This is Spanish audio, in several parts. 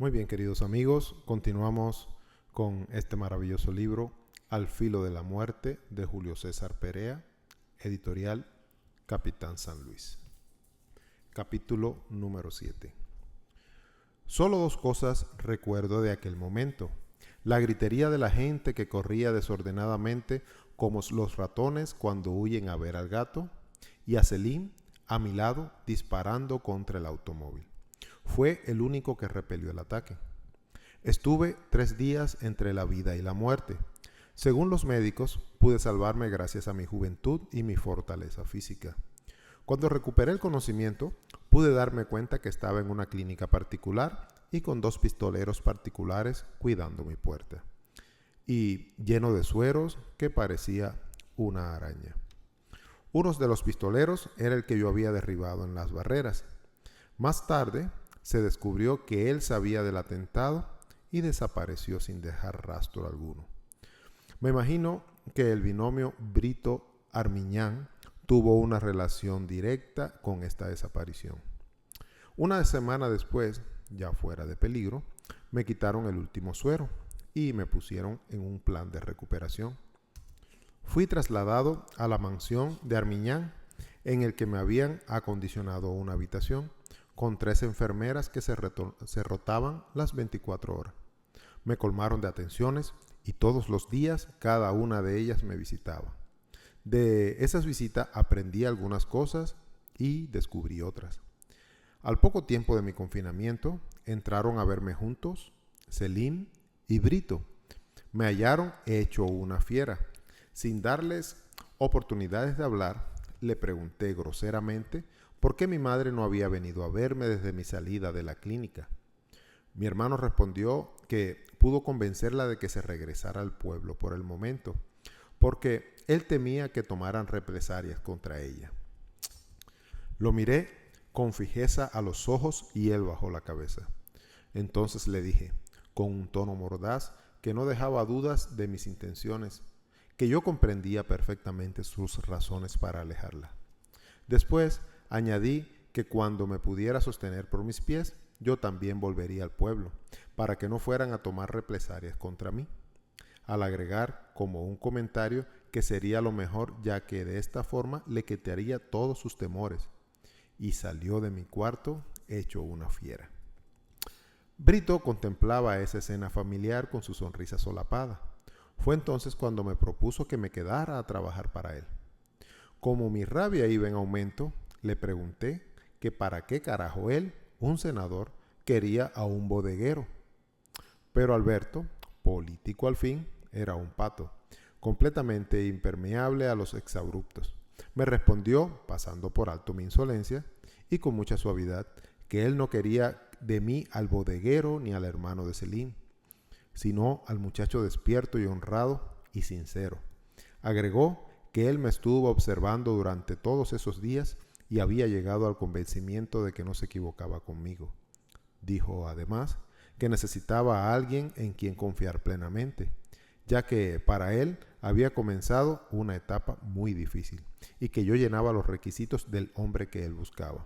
Muy bien, queridos amigos, continuamos con este maravilloso libro, Al filo de la muerte, de Julio César Perea, editorial Capitán San Luis. Capítulo número 7. Solo dos cosas recuerdo de aquel momento: la gritería de la gente que corría desordenadamente como los ratones cuando huyen a ver al gato, y a Selim a mi lado disparando contra el automóvil. Fue el único que repelió el ataque. Estuve 3 días entre la vida y la muerte. Según los médicos, pude salvarme gracias a mi juventud y mi fortaleza física. Cuando recuperé el conocimiento, pude darme cuenta que estaba en una clínica particular y con 2 pistoleros particulares cuidando mi puerta, y lleno de sueros que parecía una araña. Uno de los pistoleros era el que yo había derribado en las barreras. Más tarde se descubrió que él sabía del atentado y desapareció sin dejar rastro alguno. Me imagino que el binomio Brito-Armiñán tuvo una relación directa con esta desaparición. Una semana después, ya fuera de peligro, me quitaron el último suero y me pusieron en un plan de recuperación. Fui trasladado a la mansión de Armiñán, en el que me habían acondicionado una habitación con 3 enfermeras que se rotaban las 24 horas. Me colmaron de atenciones y todos los días cada una de ellas me visitaba. De esas visitas aprendí algunas cosas y descubrí otras. Al poco tiempo de mi confinamiento, entraron a verme juntos Selim y Brito. Me hallaron hecho una fiera. Sin darles oportunidades de hablar, le pregunté groseramente por qué mi madre no había venido a verme desde mi salida de la clínica. Mi hermano respondió que pudo convencerla de que se regresara al pueblo por el momento, porque él temía que tomaran represalias contra ella. Lo miré con fijeza a los ojos y él bajó la cabeza. Entonces le dije, con un tono mordaz que no dejaba dudas de mis intenciones, que yo comprendía perfectamente sus razones para alejarla. Después añadí que cuando me pudiera sostener por mis pies, yo también volvería al pueblo, para que no fueran a tomar represalias contra mí, al agregar como un comentario que sería lo mejor, ya que de esta forma le quitaría todos sus temores, y salió de mi cuarto hecho una fiera. Brito contemplaba esa escena familiar con su sonrisa solapada. Fue entonces cuando me propuso que me quedara a trabajar para él. Como mi rabia iba en aumento, le pregunté que para qué carajo él, un senador, quería a un bodeguero. Pero Alberto, político al fin, era un pato, completamente impermeable a los exabruptos. Me respondió, pasando por alto mi insolencia, y con mucha suavidad, que él no quería de mí al bodeguero ni al hermano de Selim, sino al muchacho despierto y honrado y sincero. Agregó que él me estuvo observando durante todos esos días y había llegado al convencimiento de que no se equivocaba conmigo. Dijo además que necesitaba a alguien en quien confiar plenamente, ya que para él había comenzado una etapa muy difícil y que yo llenaba los requisitos del hombre que él buscaba.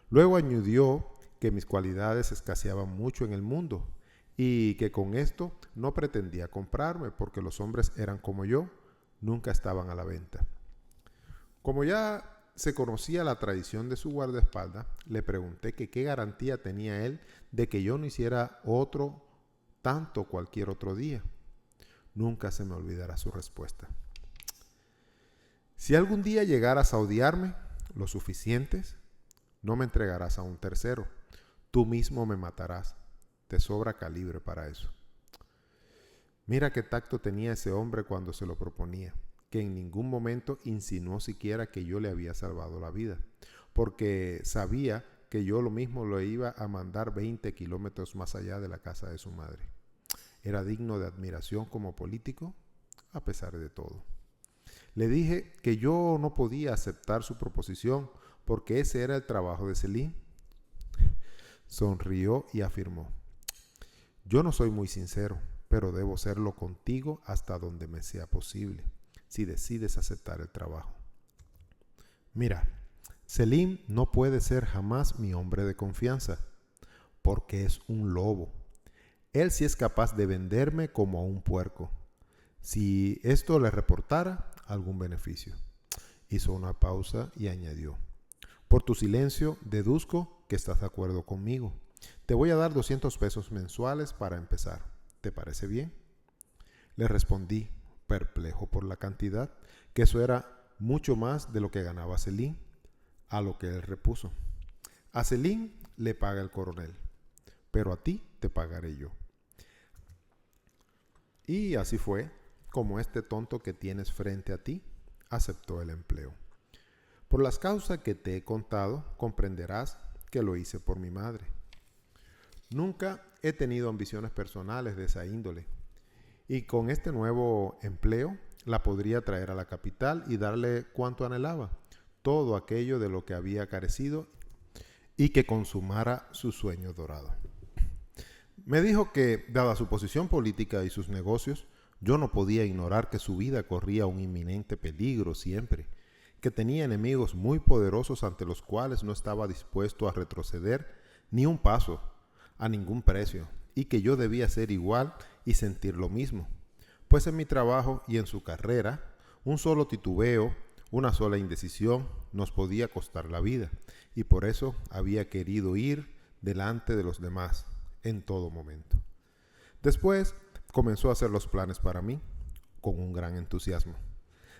Luego añadió que mis cualidades escaseaban mucho en el mundo y que con esto no pretendía comprarme porque los hombres eran como yo, nunca estaban a la venta. Como ya se conocía la tradición de su guardaespaldas, le pregunté que qué garantía tenía él de que yo no hiciera otro tanto cualquier otro día. Nunca se me olvidará su respuesta. Si algún día llegaras a odiarme lo suficientes, no me entregarás a un tercero. Tú mismo me matarás. Te sobra calibre para eso. Mira qué tacto tenía ese hombre cuando se lo proponía, que en ningún momento insinuó siquiera que yo le había salvado la vida, porque sabía que yo lo mismo lo iba a mandar 20 kilómetros más allá de la casa de su madre. Era digno de admiración como político, a pesar de todo. Le dije que yo no podía aceptar su proposición porque ese era el trabajo de Selim. Sonrió y afirmó, yo no soy muy sincero, pero debo serlo contigo hasta donde me sea posible, si decides aceptar el trabajo. Mira, Selim no puede ser jamás mi hombre de confianza. porque es un lobo. Él sí es capaz de venderme como a un puerco, si esto le reportara algún beneficio. Hizo una pausa y añadió: por tu silencio deduzco que estás de acuerdo conmigo. Te voy a dar 200 pesos mensuales para empezar. ¿Te parece bien? Le respondí, perplejo por la cantidad, que eso era mucho más de lo que ganaba Celín, a lo que él repuso: a Celín le paga el coronel, pero a ti te pagaré yo. Y así fue como este tonto que tienes frente a ti aceptó el empleo. Por las causas que te he contado, comprenderás que lo hice por mi madre. Nunca he tenido ambiciones personales de esa índole, y con este nuevo empleo la podría traer a la capital y darle cuanto anhelaba, todo aquello de lo que había carecido, y que consumara su sueño dorado. Me dijo que, dada su posición política y sus negocios, yo no podía ignorar que su vida corría un inminente peligro siempre, que tenía enemigos muy poderosos ante los cuales no estaba dispuesto a retroceder ni un paso, a ningún precio, y que yo debía ser igual y sentir lo mismo, pues en mi trabajo y en su carrera, un solo titubeo, una sola indecisión nos podía costar la vida, y por eso había querido ir delante de los demás en todo momento. Después comenzó a hacer los planes para mí, con un gran entusiasmo.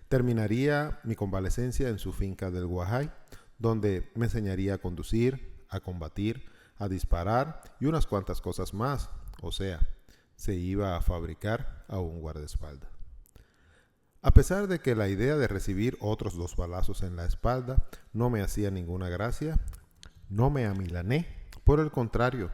Terminaría mi convalecencia en su finca del Guajay, donde me enseñaría a conducir, a combatir, a disparar y unas cuantas cosas más. O sea, se iba a fabricar a un guardaespaldas. A pesar de que la idea de recibir otros 2 balazos en la espalda no me hacía ninguna gracia, no me amilané. Por el contrario,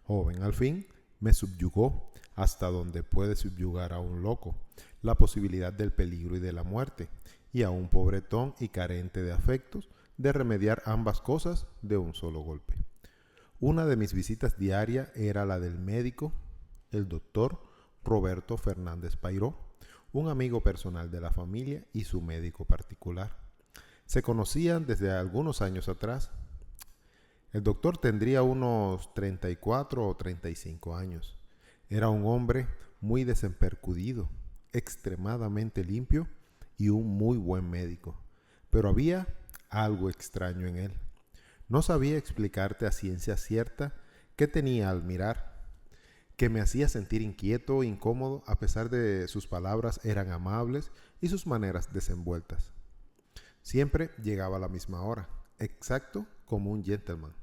joven al fin, me subyugó hasta donde puede subyugar a un loco la posibilidad del peligro y de la muerte, y a un pobretón y carente de afectos de remediar ambas cosas de un solo golpe. Una de mis visitas diarias era la del médico, el doctor Roberto Fernández Pairó, un amigo personal de la familia y su médico particular. Se conocían desde algunos años atrás. El doctor tendría unos 34 o 35 años. Era un hombre muy desempercudido, extremadamente limpio y un muy buen médico. Pero había algo extraño en él. No sabía explicarte a ciencia cierta qué tenía al mirar, que me hacía sentir inquieto e incómodo a pesar de sus palabras eran amables y sus maneras desenvueltas. Siempre llegaba a la misma hora, exacto como un gentleman.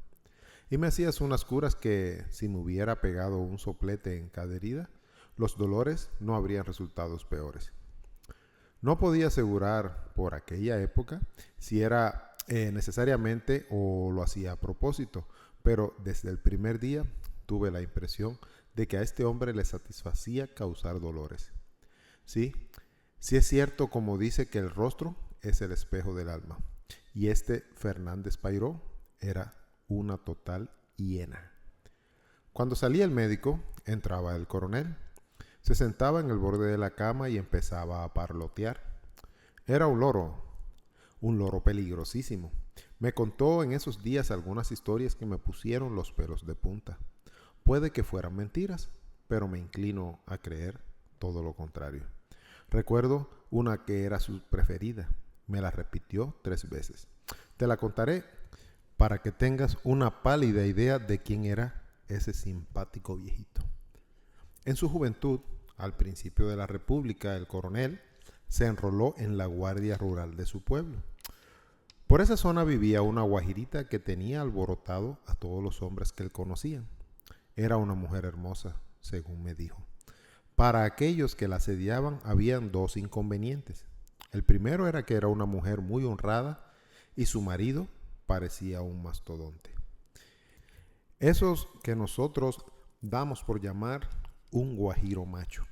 Y me hacías unas curas que, si me hubiera pegado un soplete en cada herida, los dolores no habrían resultado peores. No podía asegurar por aquella época si era necesariamente o lo hacía a propósito, pero desde el primer día tuve la impresión de que a este hombre le satisfacía causar dolores. Sí es cierto como dice que el rostro es el espejo del alma, y este Fernández Pairó era una total hiena. Cuando salía el médico, entraba el coronel. Se sentaba en el borde de la cama y empezaba a parlotear. Era un loro peligrosísimo. Me contó en esos días algunas historias que me pusieron los pelos de punta. Puede que fueran mentiras, pero me inclino a creer todo lo contrario. Recuerdo una que era su preferida. Me la repitió 3 veces. Te la contaré para que tengas una pálida idea de quién era ese simpático viejito. En su juventud, al principio de la República, el coronel se enroló en la guardia rural de su pueblo. Por esa zona vivía una guajirita que tenía alborotado a todos los hombres que él conocía. Era una mujer hermosa, según me dijo. Para aquellos que la asediaban habían 2 inconvenientes. El primero era que era una mujer muy honrada y su marido parecía un mastodonte. Esos que nosotros damos por llamar un guajiro macho.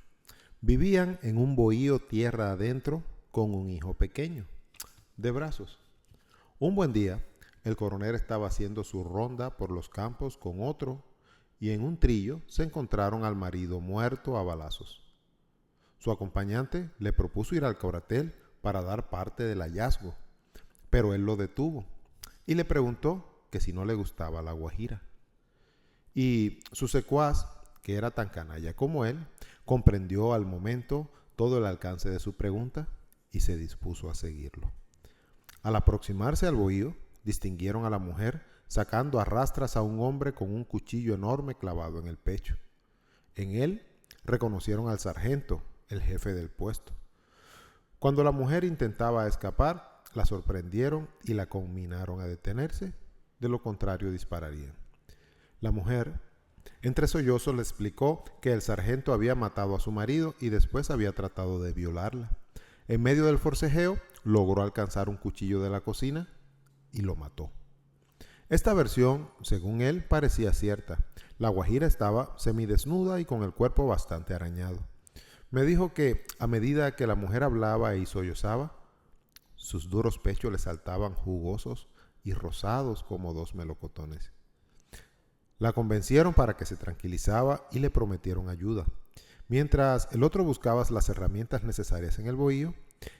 Vivían en un bohío tierra adentro con un hijo pequeño, de brazos. Un buen día, el coronel estaba haciendo su ronda por los campos con otro y en un trillo se encontraron al marido muerto a balazos. Su acompañante le propuso ir al cuartel para dar parte del hallazgo, pero él lo detuvo y le preguntó que si no le gustaba la guajira. Y su secuaz, que era tan canalla como él, comprendió al momento todo el alcance de su pregunta y se dispuso a seguirlo. Al aproximarse al bohío, distinguieron a la mujer sacando a rastras a un hombre con un cuchillo enorme clavado en el pecho. En él reconocieron al sargento, el jefe del puesto. Cuando la mujer intentaba escapar, la sorprendieron y la conminaron a detenerse, de lo contrario dispararían. La mujer, entre sollozos, le explicó que el sargento había matado a su marido y después había tratado de violarla. En medio del forcejeo, logró alcanzar un cuchillo de la cocina y lo mató. Esta versión, según él, parecía cierta. La guajira estaba semidesnuda y con el cuerpo bastante arañado. Me dijo que, a medida que la mujer hablaba y sollozaba, sus duros pechos le saltaban jugosos y rosados como dos melocotones. La convencieron para que se tranquilizaba y le prometieron ayuda. Mientras el otro buscaba las herramientas necesarias en el bohío,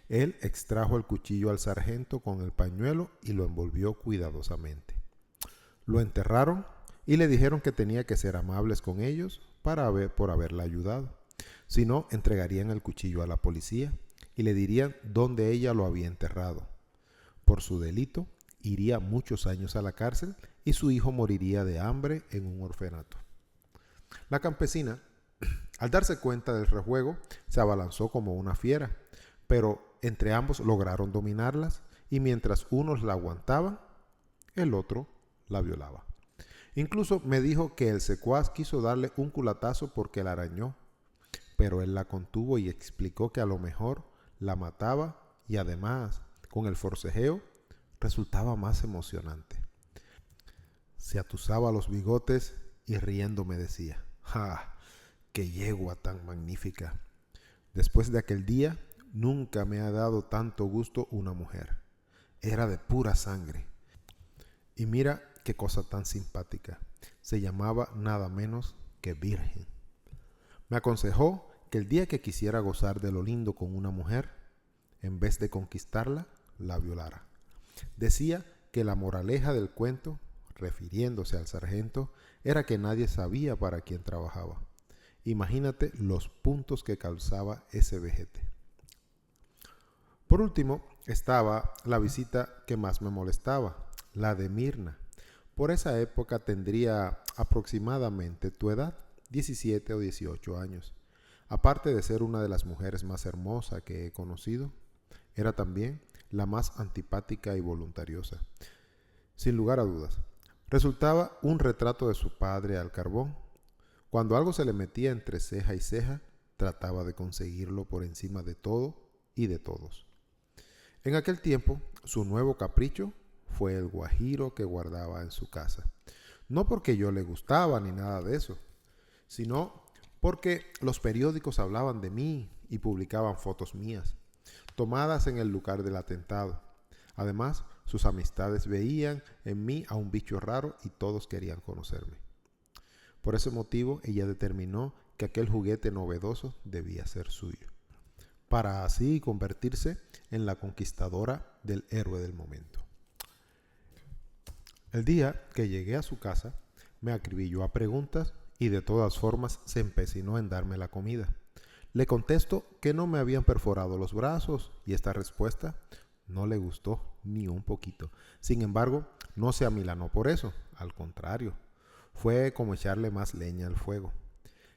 él extrajo el cuchillo al sargento con el pañuelo y lo envolvió cuidadosamente. Lo enterraron y le dijeron que tenía que ser amables con ellos por haberla ayudado. Si no, entregarían el cuchillo a la policía y le dirían dónde ella lo había enterrado. Por su delito, iría muchos años a la cárcel y su hijo moriría de hambre en un orfanato. La campesina, al darse cuenta del rejuego, se abalanzó como una fiera, pero entre ambos lograron dominarlas y mientras unos la aguantaban, el otro la violaba. Incluso me dijo que el secuaz quiso darle un culatazo porque la arañó, pero él la contuvo y explicó que a lo mejor la mataba y además, con el forcejeo, resultaba más emocionante. Se atusaba los bigotes y riendo me decía: ¡ja! ¡Qué yegua tan magnífica! Después de aquel día, nunca me ha dado tanto gusto una mujer. Era de pura sangre. Y mira qué cosa tan simpática. Se llamaba nada menos que Virgen. Me aconsejó que el día que quisiera gozar de lo lindo con una mujer, en vez de conquistarla, la violara. Decía que la moraleja del cuento, refiriéndose al sargento, era que nadie sabía para quién trabajaba. Imagínate los puntos que causaba ese vejete. Por último, estaba la visita que más me molestaba, la de Mirna. Por esa época tendría aproximadamente tu edad, 17 o 18 años. Aparte de ser una de las mujeres más hermosas que he conocido, era también la más antipática y voluntariosa. Sin lugar a dudas, resultaba un retrato de su padre al carbón. Cuando algo se le metía entre ceja y ceja, trataba de conseguirlo por encima de todo y de todos. En aquel tiempo, su nuevo capricho fue el guajiro que guardaba en su casa. No porque yo le gustaba ni nada de eso, sino porque los periódicos hablaban de mí y publicaban fotos mías, tomadas en el lugar del atentado. Además, sus amistades veían en mí a un bicho raro y todos querían conocerme. Por ese motivo, ella determinó que aquel juguete novedoso debía ser suyo, para así convertirse en la conquistadora del héroe del momento. El día que llegué a su casa, me acribilló a preguntas y de todas formas se empecinó en darme la comida. Le contesto que no me habían perforado los brazos y esta respuesta no le gustó ni un poquito. Sin embargo, no se amilanó por eso, al contrario, fue como echarle más leña al fuego.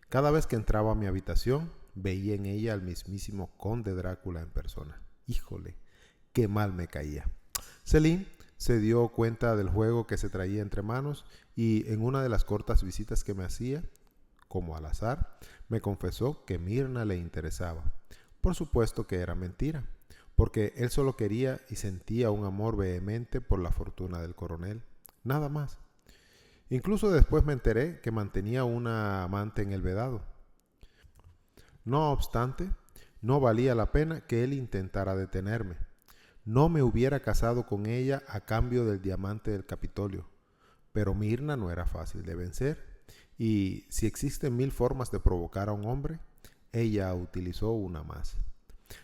Cada vez que entraba a mi habitación, veía en ella al mismísimo conde Drácula en persona. Híjole, qué mal me caía. Celine se dio cuenta del juego que se traía entre manos y en una de las cortas visitas que me hacía, como al azar, me confesó que Mirna le interesaba. Por supuesto que era mentira, porque él solo quería y sentía un amor vehemente por la fortuna del coronel, nada más. Incluso después me enteré que mantenía una amante en el Vedado. No obstante, no valía la pena que él intentara detenerme. No me hubiera casado con ella a cambio del diamante del Capitolio, pero Mirna no era fácil de vencer, y si existen 1000 formas de provocar a un hombre, ella utilizó una más.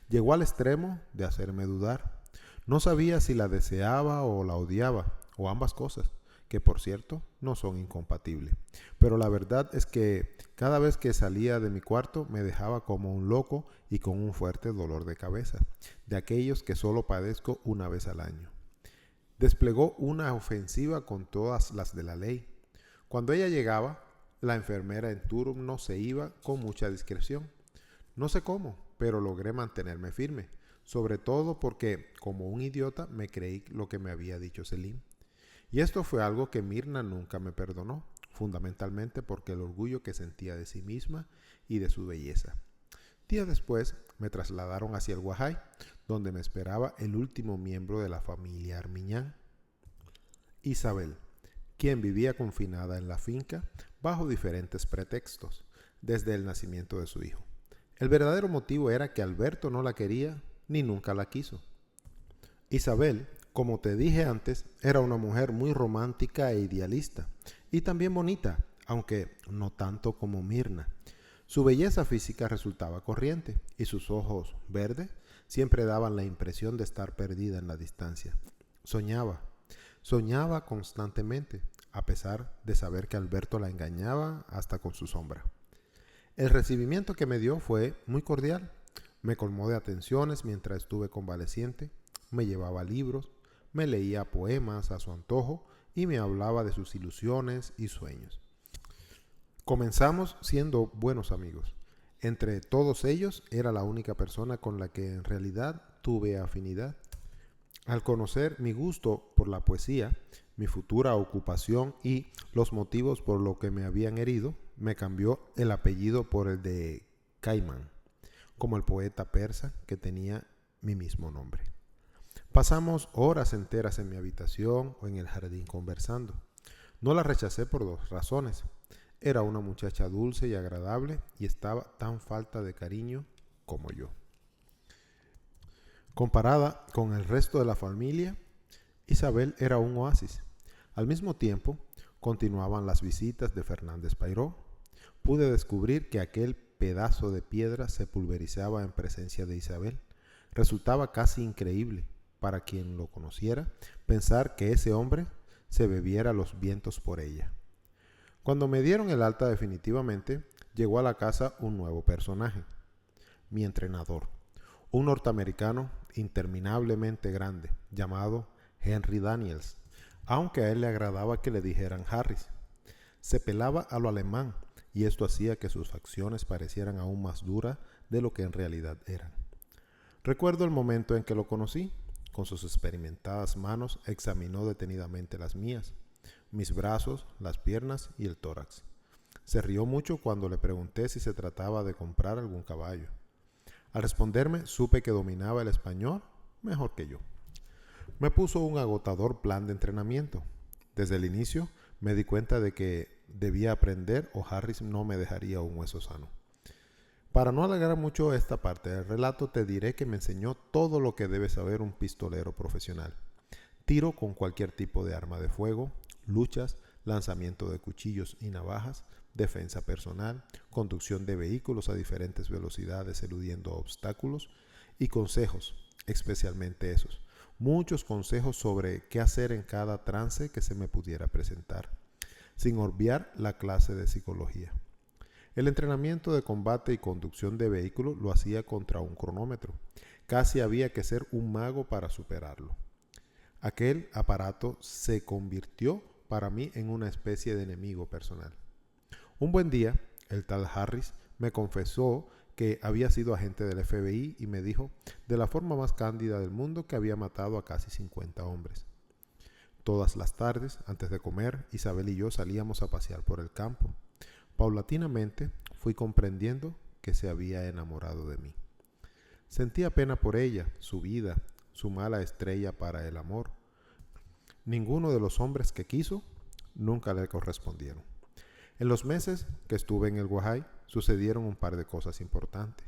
Llegó al extremo de hacerme dudar. No sabía si la deseaba o la odiaba, o ambas cosas. que por cierto no son incompatibles. Pero la verdad es que cada vez que salía de mi cuarto me dejaba como un loco y con un fuerte dolor de cabeza, de aquellos que solo padezco una vez al año. Desplegó una ofensiva con todas las de la ley. Cuando ella llegaba, la enfermera en turno se iba con mucha discreción. No sé cómo, pero logré mantenerme firme, sobre todo porque, como un idiota, me creí lo que me había dicho Selim. Y esto fue algo que Mirna nunca me perdonó, fundamentalmente porque el orgullo que sentía de sí misma y de su belleza. Días después me trasladaron hacia el Guajay, donde me esperaba el último miembro de la familia Armiñán, Isabel, quien vivía confinada en la finca bajo diferentes pretextos, desde el nacimiento de su hijo. El verdadero motivo era que Alberto no la quería ni nunca la quiso. Isabel, como te dije antes, era una mujer muy romántica e idealista, y también bonita, aunque no tanto como Mirna. Su belleza física resultaba corriente, y sus ojos verdes siempre daban la impresión de estar perdida en la distancia. Soñaba constantemente, a pesar de saber que Alberto la engañaba hasta con su sombra. El recibimiento que me dio fue muy cordial. Me colmó de atenciones mientras estuve convaleciente, me llevaba libros, me leía poemas a su antojo y me hablaba de sus ilusiones y sueños. Comenzamos siendo buenos amigos. Entre todos ellos era la única persona con la que en realidad tuve afinidad. Al conocer mi gusto por la poesía, mi futura ocupación y los motivos por los que me habían herido, me cambió el apellido por el de Caimán, como el poeta persa que tenía mi mismo nombre. Pasamos horas enteras en mi habitación o en el jardín conversando. No la rechacé por dos razones. Era una muchacha dulce y agradable y estaba tan falta de cariño como yo. Comparada con el resto de la familia, Isabel era un oasis. Al mismo tiempo, continuaban las visitas de Fernández Pairó. Pude descubrir que aquel pedazo de piedra se pulverizaba en presencia de Isabel. Resultaba casi increíble, para quien lo conociera, pensar que ese hombre se bebiera los vientos por ella. Cuando me dieron el alta definitivamente, llegó a la casa un nuevo personaje, mi entrenador, un norteamericano interminablemente grande, llamado Henry Daniels, aunque a él le agradaba que le dijeran Harris. Se pelaba a lo alemán, y esto hacía que sus facciones parecieran aún más duras de lo que en realidad eran. Recuerdo el momento en que lo conocí. Con sus experimentadas manos examinó detenidamente las mías, mis brazos, las piernas y el tórax. Se rió mucho cuando le pregunté si se trataba de comprar algún caballo. Al responderme, supe que dominaba el español mejor que yo. Me puso un agotador plan de entrenamiento. Desde el inicio me di cuenta de que debía aprender o Harris no me dejaría un hueso sano. Para no alargar mucho esta parte del relato, te diré que me enseñó todo lo que debe saber un pistolero profesional. Tiro con cualquier tipo de arma de fuego, luchas, lanzamiento de cuchillos y navajas, defensa personal, conducción de vehículos a diferentes velocidades eludiendo obstáculos y consejos, especialmente esos. Muchos consejos sobre qué hacer en cada trance que se me pudiera presentar, sin obviar la clase de psicología. El entrenamiento de combate y conducción de vehículos lo hacía contra un cronómetro. Casi había que ser un mago para superarlo. Aquel aparato se convirtió para mí en una especie de enemigo personal. Un buen día, el tal Harris me confesó que había sido agente del FBI y me dijo de la forma más cándida del mundo que había matado a casi 50 hombres. Todas las tardes, antes de comer, Isabel y yo salíamos a pasear por el campo. Paulatinamente fui comprendiendo que se había enamorado de mí. Sentía pena por ella, su vida, su mala estrella para el amor. Ninguno de los hombres que quiso nunca le correspondieron. En los meses que estuve en el Guajay sucedieron un par de cosas importantes.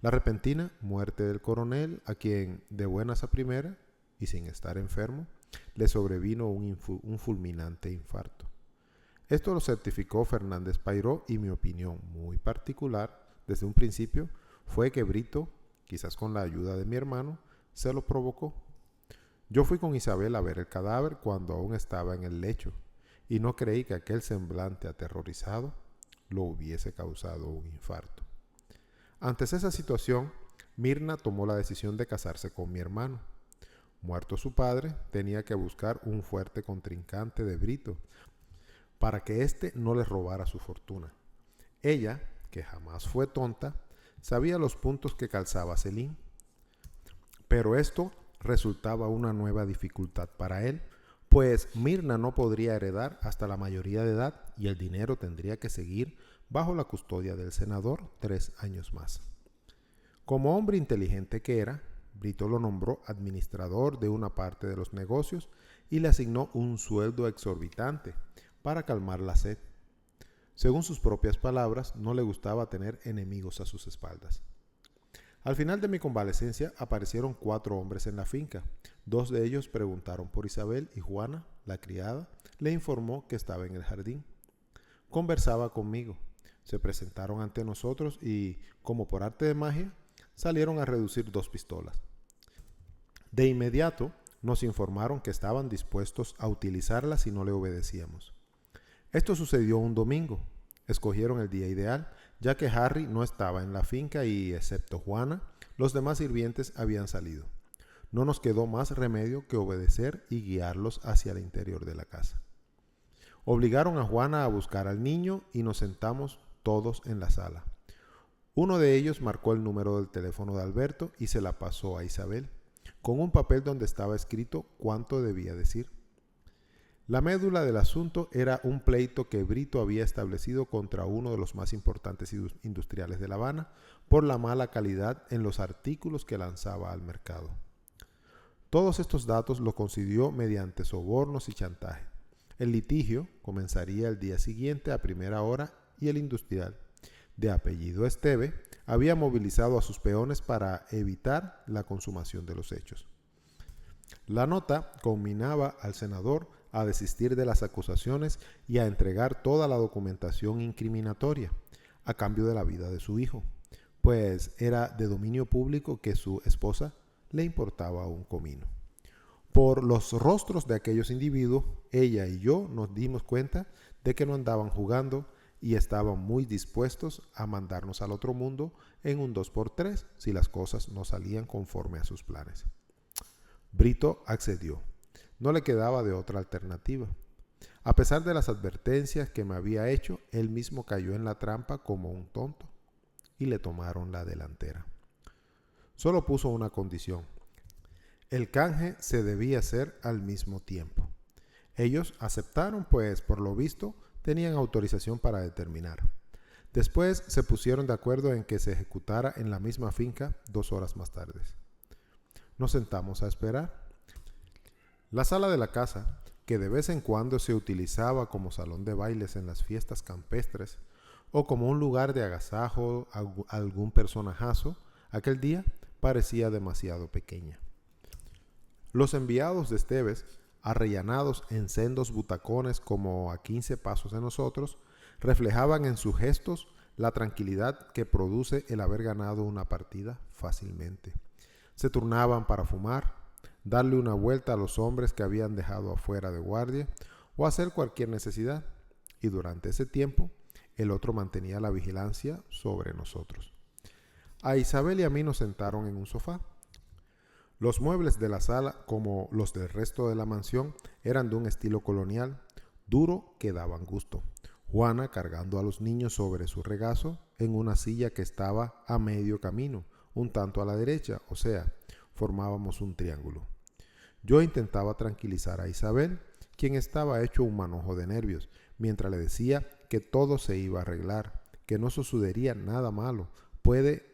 La repentina muerte del coronel, a quien de buenas a primera y sin estar enfermo, le sobrevino un fulminante infarto. Esto lo certificó Fernández Pairó y mi opinión muy particular desde un principio fue que Brito, quizás con la ayuda de mi hermano, se lo provocó. Yo fui con Isabel a ver el cadáver cuando aún estaba en el lecho y no creí que aquel semblante aterrorizado lo hubiese causado un infarto. Antes esa situación, Mirna tomó la decisión de casarse con mi hermano. Muerto su padre, tenía que buscar un fuerte contrincante de Brito para que éste no le robara su fortuna. Ella, que jamás fue tonta, sabía los puntos que calzaba Celín. Pero esto resultaba una nueva dificultad para él, pues Mirna no podría heredar hasta la mayoría de edad y el dinero tendría que seguir bajo la custodia del senador 3 años más. Como hombre inteligente que era, Brito lo nombró administrador de una parte de los negocios y le asignó un sueldo exorbitante para calmar la sed. Según sus propias palabras, no le gustaba tener enemigos a sus espaldas. Al final de mi convalecencia aparecieron 4 hombres en la finca. 2 de ellos preguntaron por Isabel y Juana, la criada, le informó que estaba en el jardín. Conversaba conmigo. Se presentaron ante nosotros y, como por arte de magia, salieron a reducir 2 pistolas. De inmediato nos informaron que estaban dispuestos a utilizarlas si no le obedecíamos. Esto sucedió un domingo. Escogieron el día ideal, ya que Harry no estaba en la finca y, excepto Juana, los demás sirvientes habían salido. No nos quedó más remedio que obedecer y guiarlos hacia el interior de la casa. Obligaron a Juana a buscar al niño y nos sentamos todos en la sala. Uno de ellos marcó el número del teléfono de Alberto y se la pasó a Isabel, con un papel donde estaba escrito cuánto debía decir. La médula del asunto era un pleito que Brito había establecido contra uno de los más importantes industriales de La Habana por la mala calidad en los artículos que lanzaba al mercado. Todos estos datos los consiguió mediante sobornos y chantaje. El litigio comenzaría el día siguiente a primera hora y el industrial, de apellido Esteve, había movilizado a sus peones para evitar la consumación de los hechos. La nota conminaba al senador a desistir de las acusaciones y a entregar toda la documentación incriminatoria a cambio de la vida de su hijo, pues era de dominio público que su esposa le importaba un comino. Por los rostros de aquellos individuos, ella y yo nos dimos cuenta de que no andaban jugando y estaban muy dispuestos a mandarnos al otro mundo en un 2x3 si las cosas no salían conforme a sus planes. Brito accedió. No le quedaba de otra alternativa. A pesar de las advertencias que me había hecho, él mismo cayó en la trampa como un tonto y le tomaron la delantera. Solo puso una condición. El canje se debía hacer al mismo tiempo. Ellos aceptaron, pues por lo visto tenían autorización para determinar. Después se pusieron de acuerdo en que se ejecutara en la misma finca 2 horas más tarde. Nos sentamos a esperar. La sala de la casa, que de vez en cuando se utilizaba como salón de bailes en las fiestas campestres o como un lugar de agasajo a algún personajazo, aquel día parecía demasiado pequeña. Los enviados de Esteves, arrellanados en sendos butacones como a 15 pasos de nosotros, reflejaban en sus gestos la tranquilidad que produce el haber ganado una partida fácilmente. Se turnaban para fumar, darle una vuelta a los hombres que habían dejado afuera de guardia o hacer cualquier necesidad, y durante ese tiempo el otro mantenía la vigilancia sobre nosotros. A Isabel y a mí nos sentaron en un sofá. Los muebles de la sala, como los del resto de la mansión, eran de un estilo colonial, duro que daban gusto. Juana cargando a los niños sobre su regazo en una silla que estaba a medio camino, un tanto a la derecha, o sea, formábamos un triángulo. Yo intentaba tranquilizar a Isabel, quien estaba hecho un manojo de nervios, mientras le decía que todo se iba a arreglar, que no sucedería nada malo. Pude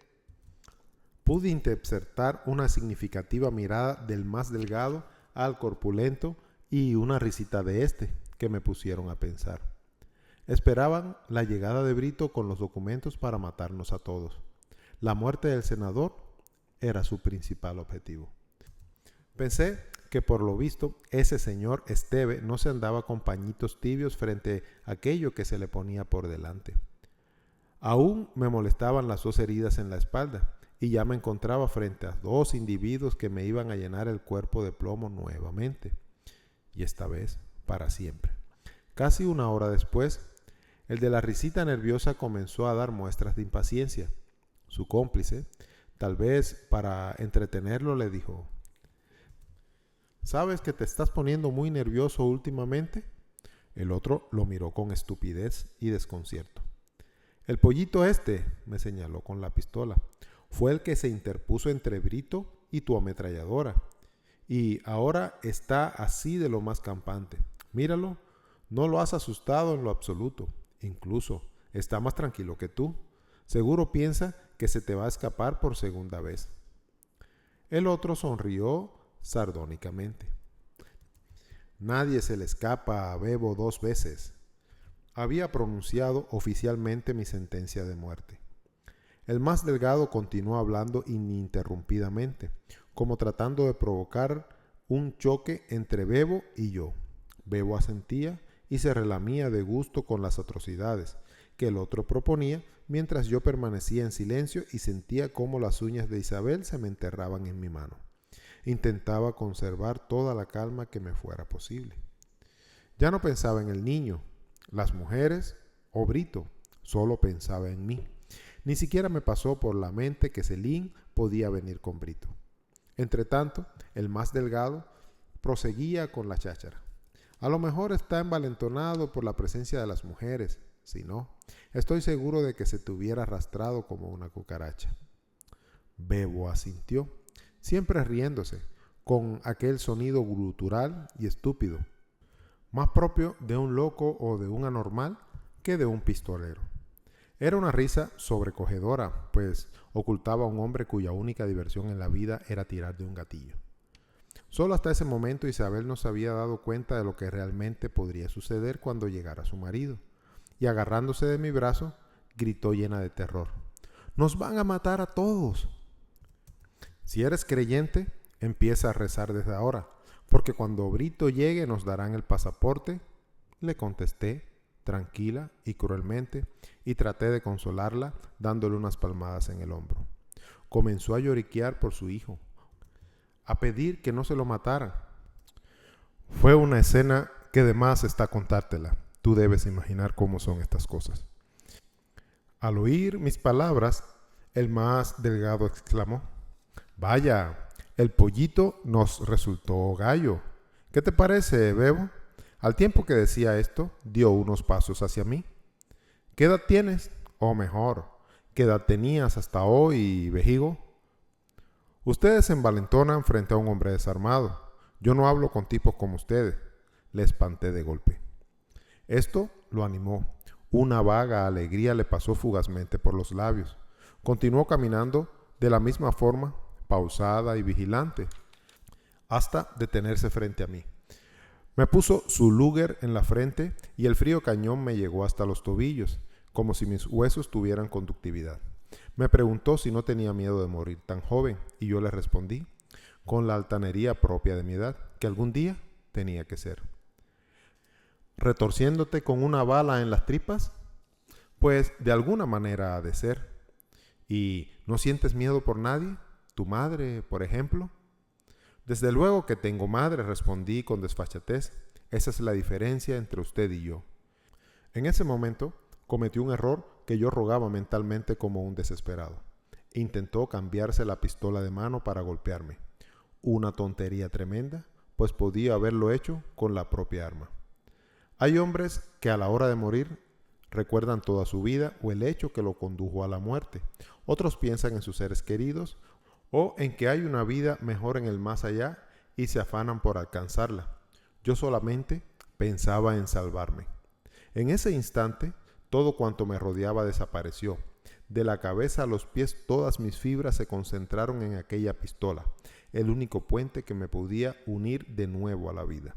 interpretar una significativa mirada del más delgado al corpulento y una risita de este, que me pusieron a pensar. Esperaban la llegada de Brito con los documentos para matarnos a todos. La muerte del senador era su principal objetivo. Pensé que por lo visto ese señor Esteve no se andaba con pañitos tibios frente a aquello que se le ponía por delante. Aún me molestaban las 2 heridas en la espalda y ya me encontraba frente a 2 individuos que me iban a llenar el cuerpo de plomo nuevamente, y esta vez para siempre. Casi una hora después, el de la risita nerviosa comenzó a dar muestras de impaciencia. Su cómplice, tal vez para entretenerlo, le dijo: ¿Sabes que te estás poniendo muy nervioso últimamente? El otro lo miró con estupidez y desconcierto. El pollito este, me señaló con la pistola, fue el que se interpuso entre Brito y tu ametralladora. Y ahora está así de lo más campante. Míralo, no lo has asustado en lo absoluto. Incluso está más tranquilo que tú. Seguro piensa que se te va a escapar por segunda vez. El otro sonrió sardónicamente. Nadie se le escapa a Bebo 2 veces. Había pronunciado oficialmente mi sentencia de muerte. El más delgado continuó hablando ininterrumpidamente, como tratando de provocar un choque entre Bebo y yo. Bebo asentía y se relamía de gusto con las atrocidades que el otro proponía, mientras yo permanecía en silencio y sentía cómo las uñas de Isabel se me enterraban en mi mano. Intentaba conservar toda la calma que me fuera posible. Ya no pensaba en el niño, las mujeres o Brito, solo pensaba en mí. Ni siquiera me pasó por la mente que Celín podía venir con Brito. Entretanto, el más delgado proseguía con la cháchara. A lo mejor está envalentonado por la presencia de las mujeres. Si no, estoy seguro de que se te hubiera arrastrado como una cucaracha. Bebo asintió, siempre riéndose, con aquel sonido gutural y estúpido, más propio de un loco o de un anormal que de un pistolero. Era una risa sobrecogedora, pues ocultaba a un hombre cuya única diversión en la vida era tirar de un gatillo. Solo hasta ese momento Isabel no se había dado cuenta de lo que realmente podría suceder cuando llegara su marido, y agarrándose de mi brazo, gritó llena de terror: ¡Nos van a matar a todos! Si eres creyente, empieza a rezar desde ahora, porque cuando Brito llegue nos darán el pasaporte, le contesté, tranquila y cruelmente, y traté de consolarla dándole unas palmadas en el hombro. Comenzó a lloriquear por su hijo, a pedir que no se lo mataran. Fue una escena que de más está contártela. Tú debes imaginar cómo son estas cosas. Al oír mis palabras, el más delgado exclamó: «Vaya, el pollito nos resultó gallo. ¿Qué te parece, Bebo?» Al tiempo que decía esto, dio unos pasos hacia mí. «¿Qué edad tienes? O mejor, ¿qué edad tenías hasta hoy, vejigo?» «Ustedes se envalentonan frente a un hombre desarmado. Yo no hablo con tipos como ustedes», le espanté de golpe. Esto lo animó. Una vaga alegría le pasó fugazmente por los labios. Continuó caminando de la misma forma, pausada y vigilante, hasta detenerse frente a mí. Me puso su Luger en la frente y el frío cañón me llegó hasta los tobillos, como si mis huesos tuvieran conductividad. Me preguntó si no tenía miedo de morir tan joven, y yo le respondí, con la altanería propia de mi edad, que algún día tenía que ser. ¿Retorciéndote con una bala en las tripas? Pues de alguna manera ha de ser. ¿Y no sientes miedo por nadie? ¿Tu madre, por ejemplo? Desde luego que tengo madre, respondí con desfachatez. Esa es la diferencia entre usted y yo. En ese momento cometió un error que yo rogaba mentalmente como un desesperado. Intentó cambiarse la pistola de mano para golpearme. Una tontería tremenda, pues podía haberlo hecho con la propia arma. Hay hombres que a la hora de morir recuerdan toda su vida o el hecho que lo condujo a la muerte. Otros piensan en sus seres queridos o en que hay una vida mejor en el más allá y se afanan por alcanzarla. Yo solamente pensaba en salvarme. En ese instante, todo cuanto me rodeaba desapareció. De la cabeza a los pies todas mis fibras se concentraron en aquella pistola, el único puente que me podía unir de nuevo a la vida.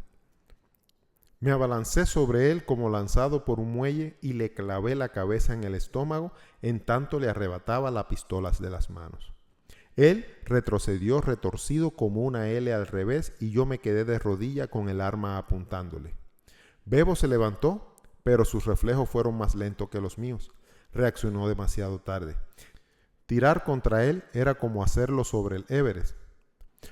Me abalancé sobre él como lanzado por un muelle y le clavé la cabeza en el estómago en tanto le arrebataba las pistolas de las manos. Él retrocedió retorcido como una L al revés y yo me quedé de rodilla con el arma apuntándole. Bebo se levantó, pero sus reflejos fueron más lentos que los míos. Reaccionó demasiado tarde. Tirar contra él era como hacerlo sobre el Everest.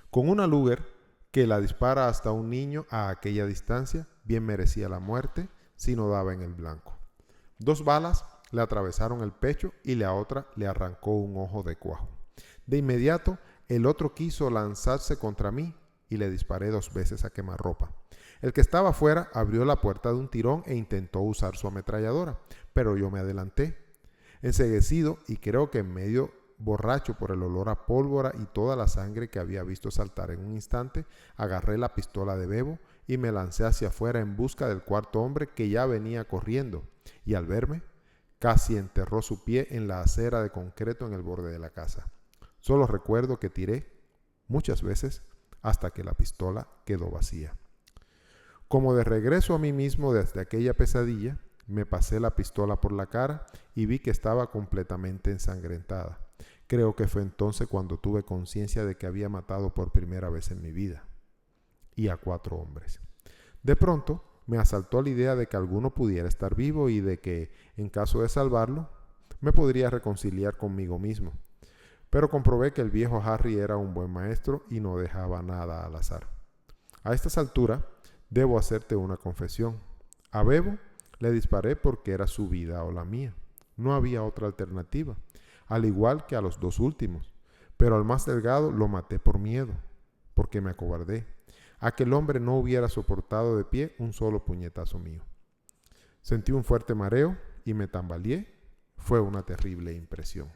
Con una Luger que la dispara hasta un niño a aquella distancia, bien merecía la muerte si no daba en el blanco. 2 balas le atravesaron el pecho y la otra le arrancó un ojo de cuajo. De inmediato, el otro quiso lanzarse contra mí y le disparé 2 veces a quemarropa. El que estaba afuera abrió la puerta de un tirón e intentó usar su ametralladora, pero yo me adelanté. Enceguecido y creo que medio borracho por el olor a pólvora y toda la sangre que había visto saltar en un instante, agarré la pistola de Bebo y me lancé hacia afuera en busca del cuarto hombre que ya venía corriendo, y al verme, casi enterró su pie en la acera de concreto en el borde de la casa. Solo recuerdo que tiré muchas veces hasta que la pistola quedó vacía. Como de regreso a mí mismo desde aquella pesadilla, me pasé la pistola por la cara y vi que estaba completamente ensangrentada. Creo que fue entonces cuando tuve conciencia de que había matado por primera vez en mi vida. Y a 4 hombres. De pronto me asaltó la idea de que alguno pudiera estar vivo y de que, en caso de salvarlo, me podría reconciliar conmigo mismo. Pero comprobé que el viejo Harry era un buen maestro y no dejaba nada al azar. A estas alturas, debo hacerte una confesión. A Bebo le disparé porque era su vida o la mía. No había otra alternativa, al igual que a los 2 últimos. Pero al más delgado lo maté por miedo, porque me acobardé. Aquel hombre no hubiera soportado de pie un solo puñetazo mío. Sentí un fuerte mareo y me tambaleé. Fue una terrible impresión.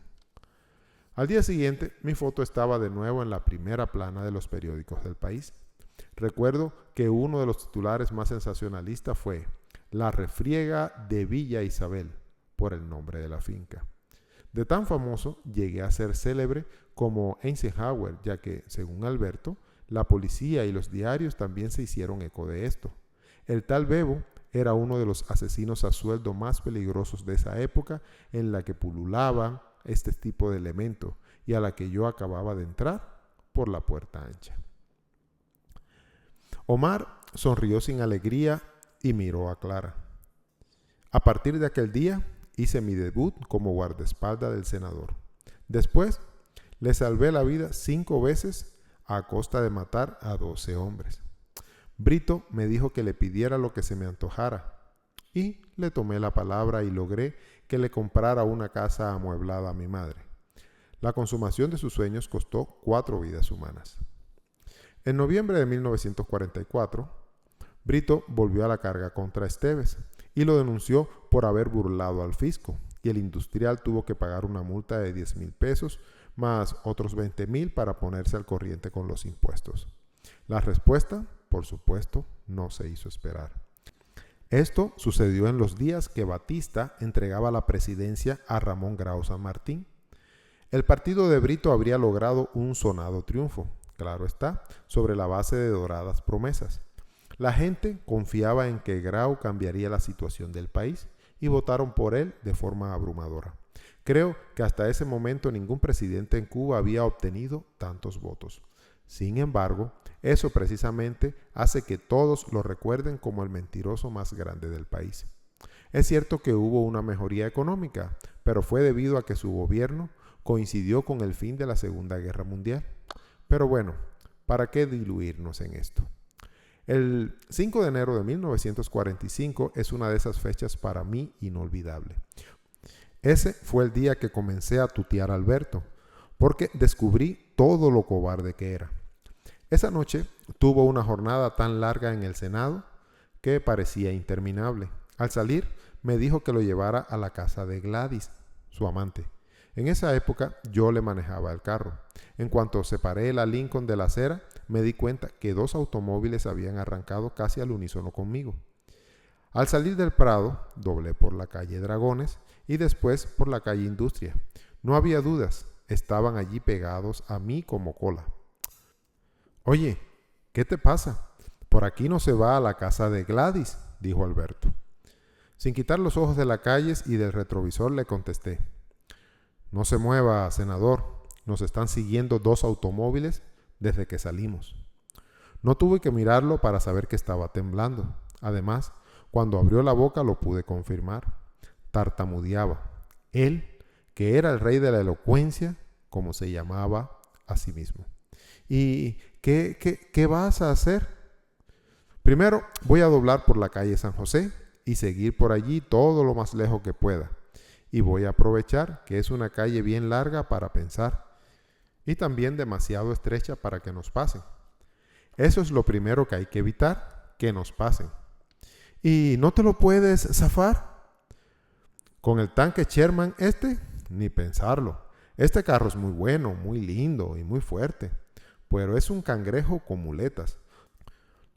Al día siguiente, mi foto estaba de nuevo en la primera plana de los periódicos del país. Recuerdo que uno de los titulares más sensacionalistas fue La refriega de Villa Isabel, por el nombre de la finca. De tan famoso, llegué a ser célebre como Eisenhower, ya que, según Alberto, la policía y los diarios también se hicieron eco de esto. El tal Bebo era uno de los asesinos a sueldo más peligrosos de esa época en la que pululaban este tipo de elementos y a la que yo acababa de entrar por la puerta ancha. Omar sonrió sin alegría y miró a Clara. A partir de aquel día hice mi debut como guardaespaldas del senador. Después le salvé la vida 5 veces a costa de matar a 12 hombres. Brito me dijo que le pidiera lo que se me antojara y le tomé la palabra y logré que le comprara una casa amueblada a mi madre. La consumación de sus sueños costó 4 vidas humanas. En noviembre de 1944, Brito volvió a la carga contra Esteves y lo denunció por haber burlado al fisco, y el industrial tuvo que pagar una multa de 10,000 pesos más otros 20,000 para ponerse al corriente con los impuestos. La respuesta, por supuesto, no se hizo esperar. Esto sucedió en los días que Batista entregaba la presidencia a Ramón Grau San Martín. El partido de Brito habría logrado un sonado triunfo, claro está, sobre la base de doradas promesas. La gente confiaba en que Grau cambiaría la situación del país y votaron por él de forma abrumadora. Creo que hasta ese momento ningún presidente en Cuba había obtenido tantos votos. Sin embargo, eso precisamente hace que todos lo recuerden como el mentiroso más grande del país. Es cierto que hubo una mejoría económica, pero fue debido a que su gobierno coincidió con el fin de la Segunda Guerra Mundial. Pero bueno, ¿para qué diluirnos en esto? El 5 de enero de 1945 es una de esas fechas para mí inolvidable. Ese fue el día que comencé a tutear a Alberto, porque descubrí todo lo cobarde que era. Esa noche tuvo una jornada tan larga en el Senado que parecía interminable. Al salir, me dijo que lo llevara a la casa de Gladys, su amante. En esa época yo le manejaba el carro. En cuanto separé la Lincoln de la acera, me di cuenta que 2 automóviles habían arrancado casi al unísono conmigo. Al salir del Prado, doblé por la calle Dragones y después por la calle Industria. No había dudas, estaban allí pegados a mí como cola. «Oye, ¿qué te pasa? Por aquí no se va a la casa de Gladys», dijo Alberto. Sin quitar los ojos de las calles y del retrovisor le contesté: «No se mueva, senador, nos están siguiendo 2 automóviles desde que salimos». No tuve que mirarlo para saber que estaba temblando. Además, cuando abrió la boca lo pude confirmar. Tartamudeaba. Él, que era el rey de la elocuencia, como se llamaba a sí mismo. «¿Y qué vas a hacer?» «Primero voy a doblar por la calle San José y seguir por allí todo lo más lejos que pueda. Y voy a aprovechar que es una calle bien larga para pensar y también demasiado estrecha para que nos pasen. Eso es lo primero que hay que evitar, que nos pasen. ¿Y no te lo puedes zafar? Con el tanque Sherman ni pensarlo. Este carro es muy bueno, muy lindo y muy fuerte, pero es un cangrejo con muletas.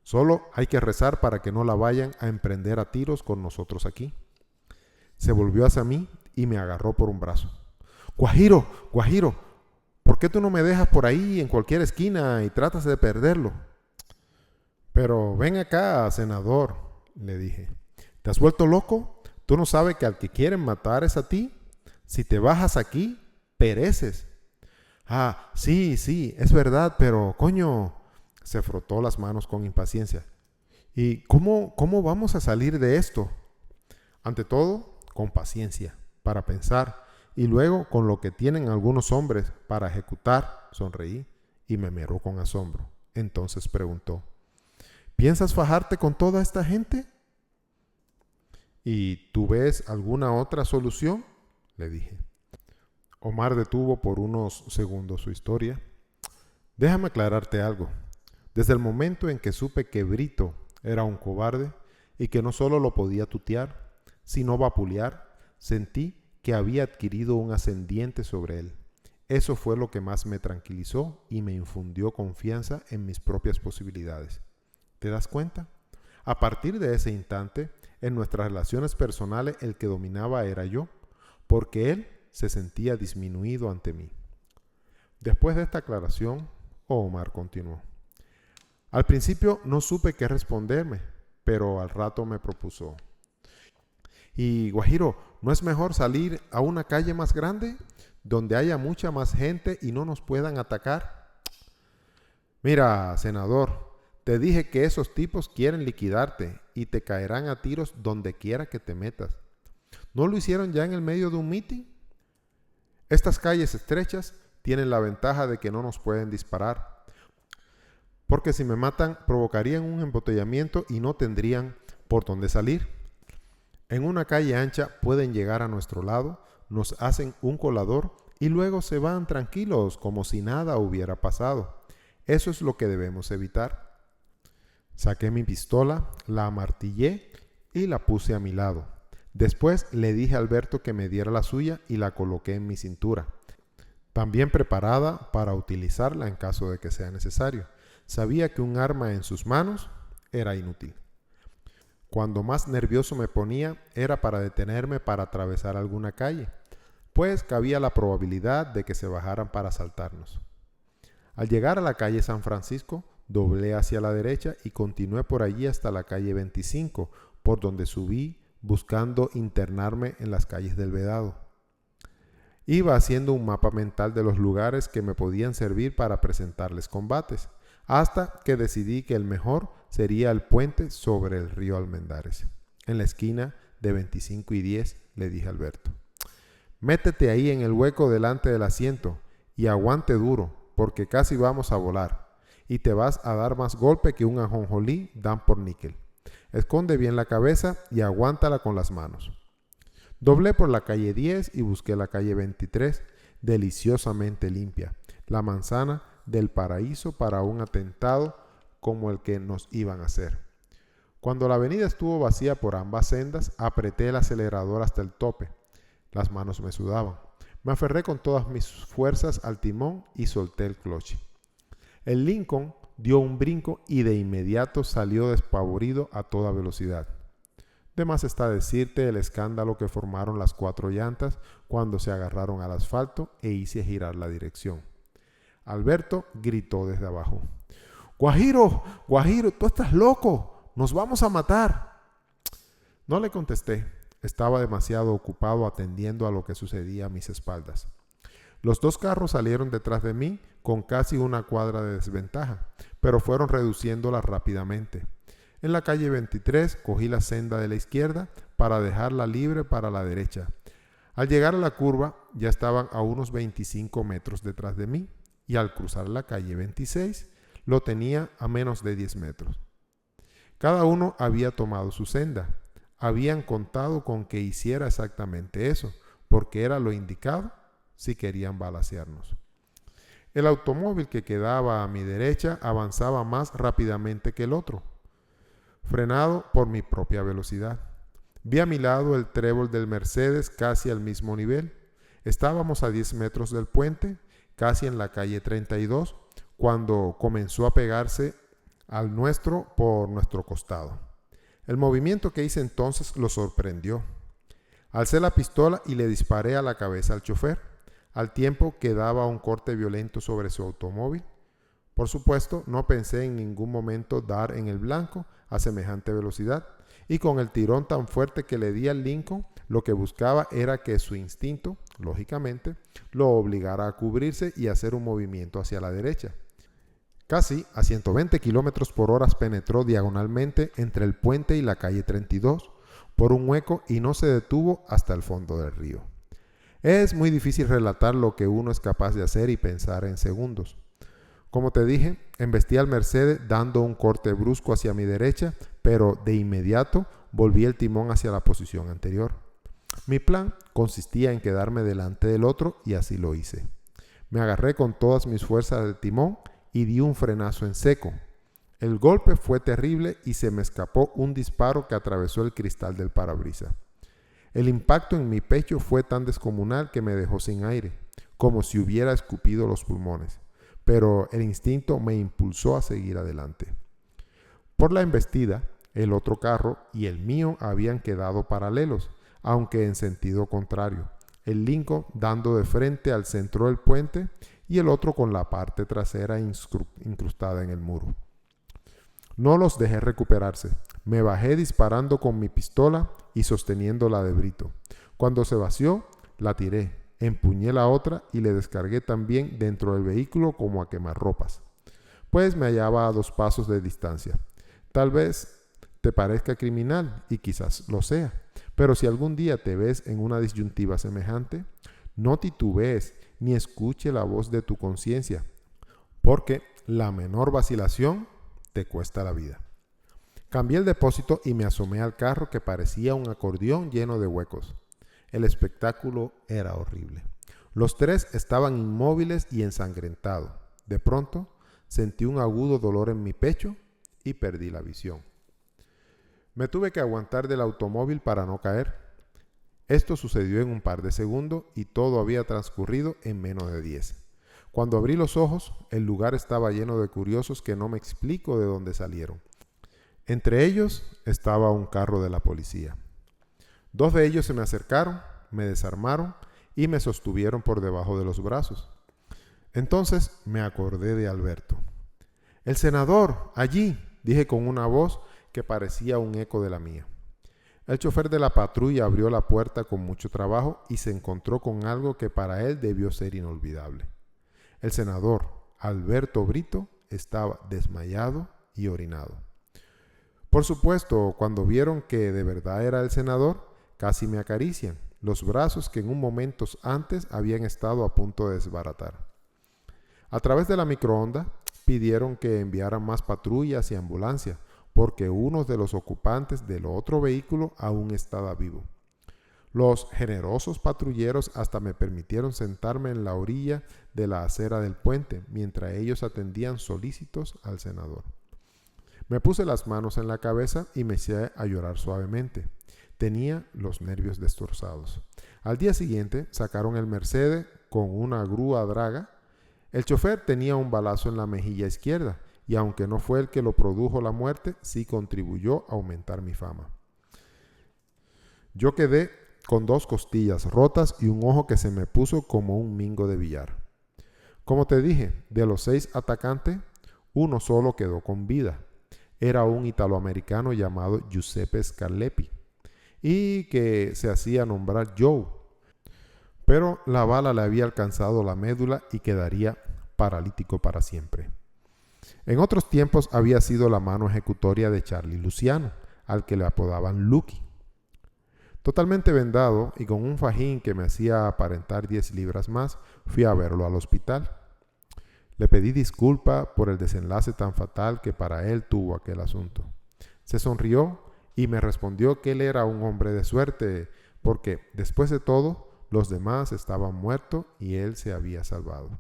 Solo hay que rezar para que no la vayan a emprender a tiros con nosotros aquí. Se volvió hacia mí y me agarró por un brazo. Guajiro, Guajiro, ¿por qué tú no me dejas por ahí en cualquier esquina y tratas de perderlo? Pero ven acá, senador, le dije. ¿Te has vuelto loco? ¿Tú no sabes que al que quieren matar es a ti? Si te bajas aquí, pereces. Ah, sí, es verdad, pero coño, se frotó las manos con impaciencia. ¿Y cómo vamos a salir de esto? Ante todo, con paciencia, para pensar, y luego con lo que tienen algunos hombres para ejecutar, sonreí y me miró con asombro. Entonces preguntó, ¿piensas fajarte con toda esta gente? ¿Y tú ves alguna otra solución? Le dije. Omar detuvo por unos segundos su historia. Déjame aclararte algo. Desde el momento en que supe que Brito era un cobarde y que no solo lo podía tutear, sino vapulear, sentí que había adquirido un ascendiente sobre él. Eso fue lo que más me tranquilizó y me infundió confianza en mis propias posibilidades. ¿Te das cuenta? A partir de ese instante, en nuestras relaciones personales el que dominaba era yo, porque él se sentía disminuido ante mí. Después de esta aclaración, Omar continuó. Al principio no supe qué responderme, pero al rato me propuso. Y Guajiro, ¿no es mejor salir a una calle más grande, donde haya mucha más gente y no nos puedan atacar? Mira, senador, te dije que esos tipos quieren liquidarte y te caerán a tiros donde quiera que te metas. ¿No lo hicieron ya en el medio de un mitin? Estas calles estrechas tienen la ventaja de que no nos pueden disparar, porque si me matan provocarían un embotellamiento y no tendrían por dónde salir. En una calle ancha pueden llegar a nuestro lado, nos hacen un colador y luego se van tranquilos como si nada hubiera pasado. Eso es lo que debemos evitar. Saqué mi pistola, la amartillé y la puse a mi lado. Después le dije a Alberto que me diera la suya y la coloqué en mi cintura, también preparada para utilizarla en caso de que sea necesario. Sabía que un arma en sus manos era inútil. Cuando más nervioso me ponía era para detenerme para atravesar alguna calle, pues cabía la probabilidad de que se bajaran para asaltarnos. Al llegar a la calle San Francisco, doblé hacia la derecha y continué por allí hasta la calle 25, por donde subí buscando internarme en las calles del Vedado. Iba haciendo un mapa mental de los lugares que me podían servir para presentarles combates, hasta que decidí que el mejor sería el puente sobre el río Almendares. En la esquina de 25 y 10 le dije a Alberto, métete ahí en el hueco delante del asiento y aguante duro, porque casi vamos a volar, y te vas a dar más golpe que un ajonjolí dan por níquel. Esconde bien la cabeza y aguántala con las manos. Doblé por la calle 10 y busqué la calle 23, deliciosamente limpia, la manzana del paraíso para un atentado como el que nos iban a hacer. Cuando la avenida estuvo vacía por ambas sendas, apreté el acelerador hasta el tope. Las manos me sudaban. Me aferré con todas mis fuerzas al timón y solté el cloche. El Lincoln dio un brinco y de inmediato salió despavorido a toda velocidad. De más está decirte el escándalo que formaron las 4 llantas cuando se agarraron al asfalto e hice girar la dirección. Alberto gritó desde abajo. ¡Guajiro! ¡Guajiro! ¡Tú estás loco! ¡Nos vamos a matar! No le contesté. Estaba demasiado ocupado atendiendo a lo que sucedía a mis espaldas. Los 2 carros salieron detrás de mí con casi una cuadra de desventaja, pero fueron reduciéndola rápidamente. En la calle 23 cogí la senda de la izquierda para dejarla libre para la derecha. Al llegar a la curva ya estaban a unos 25 metros detrás de mí y al cruzar la calle 26 lo tenía a menos de 10 metros. Cada uno había tomado su senda. habían contado con que hiciera exactamente eso, porque era lo indicado si querían balacearnos. El automóvil que quedaba a mi derecha avanzaba más rápidamente que el otro, frenado por mi propia velocidad. Vi a mi lado el trébol del Mercedes casi al mismo nivel. Estábamos a 10 metros del puente, casi en la calle 32, cuando comenzó a pegarse al nuestro por nuestro costado. El movimiento que hice entonces lo sorprendió. Alcé la pistola y le disparé a la cabeza al chofer, al tiempo que daba un corte violento sobre su automóvil. Por supuesto, no pensé en ningún momento dar en el blanco a semejante velocidad, y con el tirón tan fuerte que le di al Lincoln, lo que buscaba era que su instinto, lógicamente, lo obligara a cubrirse y hacer un movimiento hacia la derecha. Casi a 120 kilómetros por hora penetró diagonalmente entre el puente y la calle 32 por un hueco y no se detuvo hasta el fondo del río. Es muy difícil relatar lo que uno es capaz de hacer y pensar en segundos. Como te dije, embestí al Mercedes dando un corte brusco hacia mi derecha, pero de inmediato volví el timón hacia la posición anterior. Mi plan consistía en quedarme delante del otro y así lo hice. Me agarré con todas mis fuerzas del timón y di un frenazo en seco. El golpe fue terrible y se me escapó un disparo que atravesó el cristal del parabrisas. El impacto en mi pecho fue tan descomunal que me dejó sin aire, como si hubiera escupido los pulmones, pero el instinto me impulsó a seguir adelante. Por la embestida, el otro carro y el mío habían quedado paralelos, aunque en sentido contrario, el Lincoln dando de frente al centro del puente y el otro con la parte trasera incrustada en el muro. No los dejé recuperarse. Me bajé disparando con mi pistola y sosteniéndola de brito. Cuando se vació, la tiré, empuñé la otra y le descargué también dentro del vehículo como a quemarropas, pues me hallaba a 2 pasos de distancia. Tal vez te parezca criminal y quizás lo sea, pero si algún día te ves en una disyuntiva semejante, no titubees ni escuche la voz de tu conciencia, porque la menor vacilación te cuesta la vida. Cambié el depósito y me asomé al carro que parecía un acordeón lleno de huecos. El espectáculo era horrible. Los 3 estaban inmóviles y ensangrentados. De pronto sentí un agudo dolor en mi pecho y perdí la visión. Me tuve que aguantar del automóvil para no caer. Esto sucedió en un par de segundos y todo había transcurrido en menos de 10. Cuando abrí los ojos, el lugar estaba lleno de curiosos que no me explico de dónde salieron. Entre ellos estaba un carro de la policía. 2 de ellos se me acercaron, me desarmaron y me sostuvieron por debajo de los brazos. Entonces me acordé de Alberto. «El senador, allí», dije con una voz que parecía un eco de la mía. El chofer de la patrulla abrió la puerta con mucho trabajo y se encontró con algo que para él debió ser inolvidable. El senador Alberto Brito estaba desmayado y orinado. Por supuesto, cuando vieron que de verdad era el senador, casi me acarician los brazos que en un momento antes habían estado a punto de desbaratar. A través de la microonda pidieron que enviaran más patrullas y ambulancias, porque uno de los ocupantes del otro vehículo aún estaba vivo. Los generosos patrulleros hasta me permitieron sentarme en la orilla de la acera del puente, mientras ellos atendían solícitos al senador. Me puse las manos en la cabeza y me eché a llorar suavemente. Tenía los nervios destrozados. Al día siguiente sacaron el Mercedes con una grúa draga. El chofer tenía un balazo en la mejilla izquierda y aunque no fue el que lo produjo la muerte, sí contribuyó a aumentar mi fama. Yo quedé con 2 costillas rotas y un ojo que se me puso como un mingo de billar. Como te dije, de los 6 atacantes, uno solo quedó con vida. Era un italoamericano llamado Giuseppe Scarleppi y que se hacía nombrar Joe, pero la bala le había alcanzado la médula y quedaría paralítico para siempre. En otros tiempos había sido la mano ejecutoria de Charlie Luciano, al que le apodaban Lucky. Totalmente vendado y con un fajín que me hacía aparentar 10 libras más, fui a verlo al hospital. Le pedí disculpa por el desenlace tan fatal que para él tuvo aquel asunto. Se sonrió y me respondió que él era un hombre de suerte, porque, después de todo, los demás estaban muertos y él se había salvado.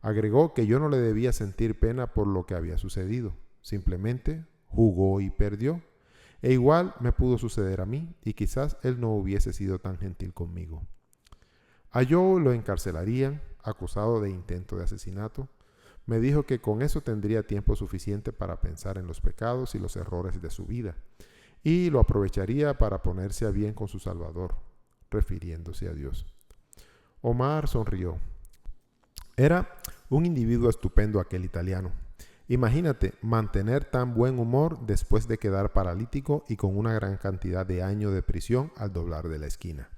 Agregó que yo no le debía sentir pena por lo que había sucedido. Simplemente jugó y perdió. E igual me pudo suceder a mí, y quizás él no hubiese sido tan gentil conmigo. A Joe lo encarcelarían, acusado de intento de asesinato. Me dijo que con eso tendría tiempo suficiente para pensar en los pecados y los errores de su vida, y lo aprovecharía para ponerse a bien con su Salvador, refiriéndose a Dios. Omar sonrió. Era un individuo estupendo aquel italiano. Imagínate mantener tan buen humor después de quedar paralítico y con una gran cantidad de años de prisión al doblar de la esquina.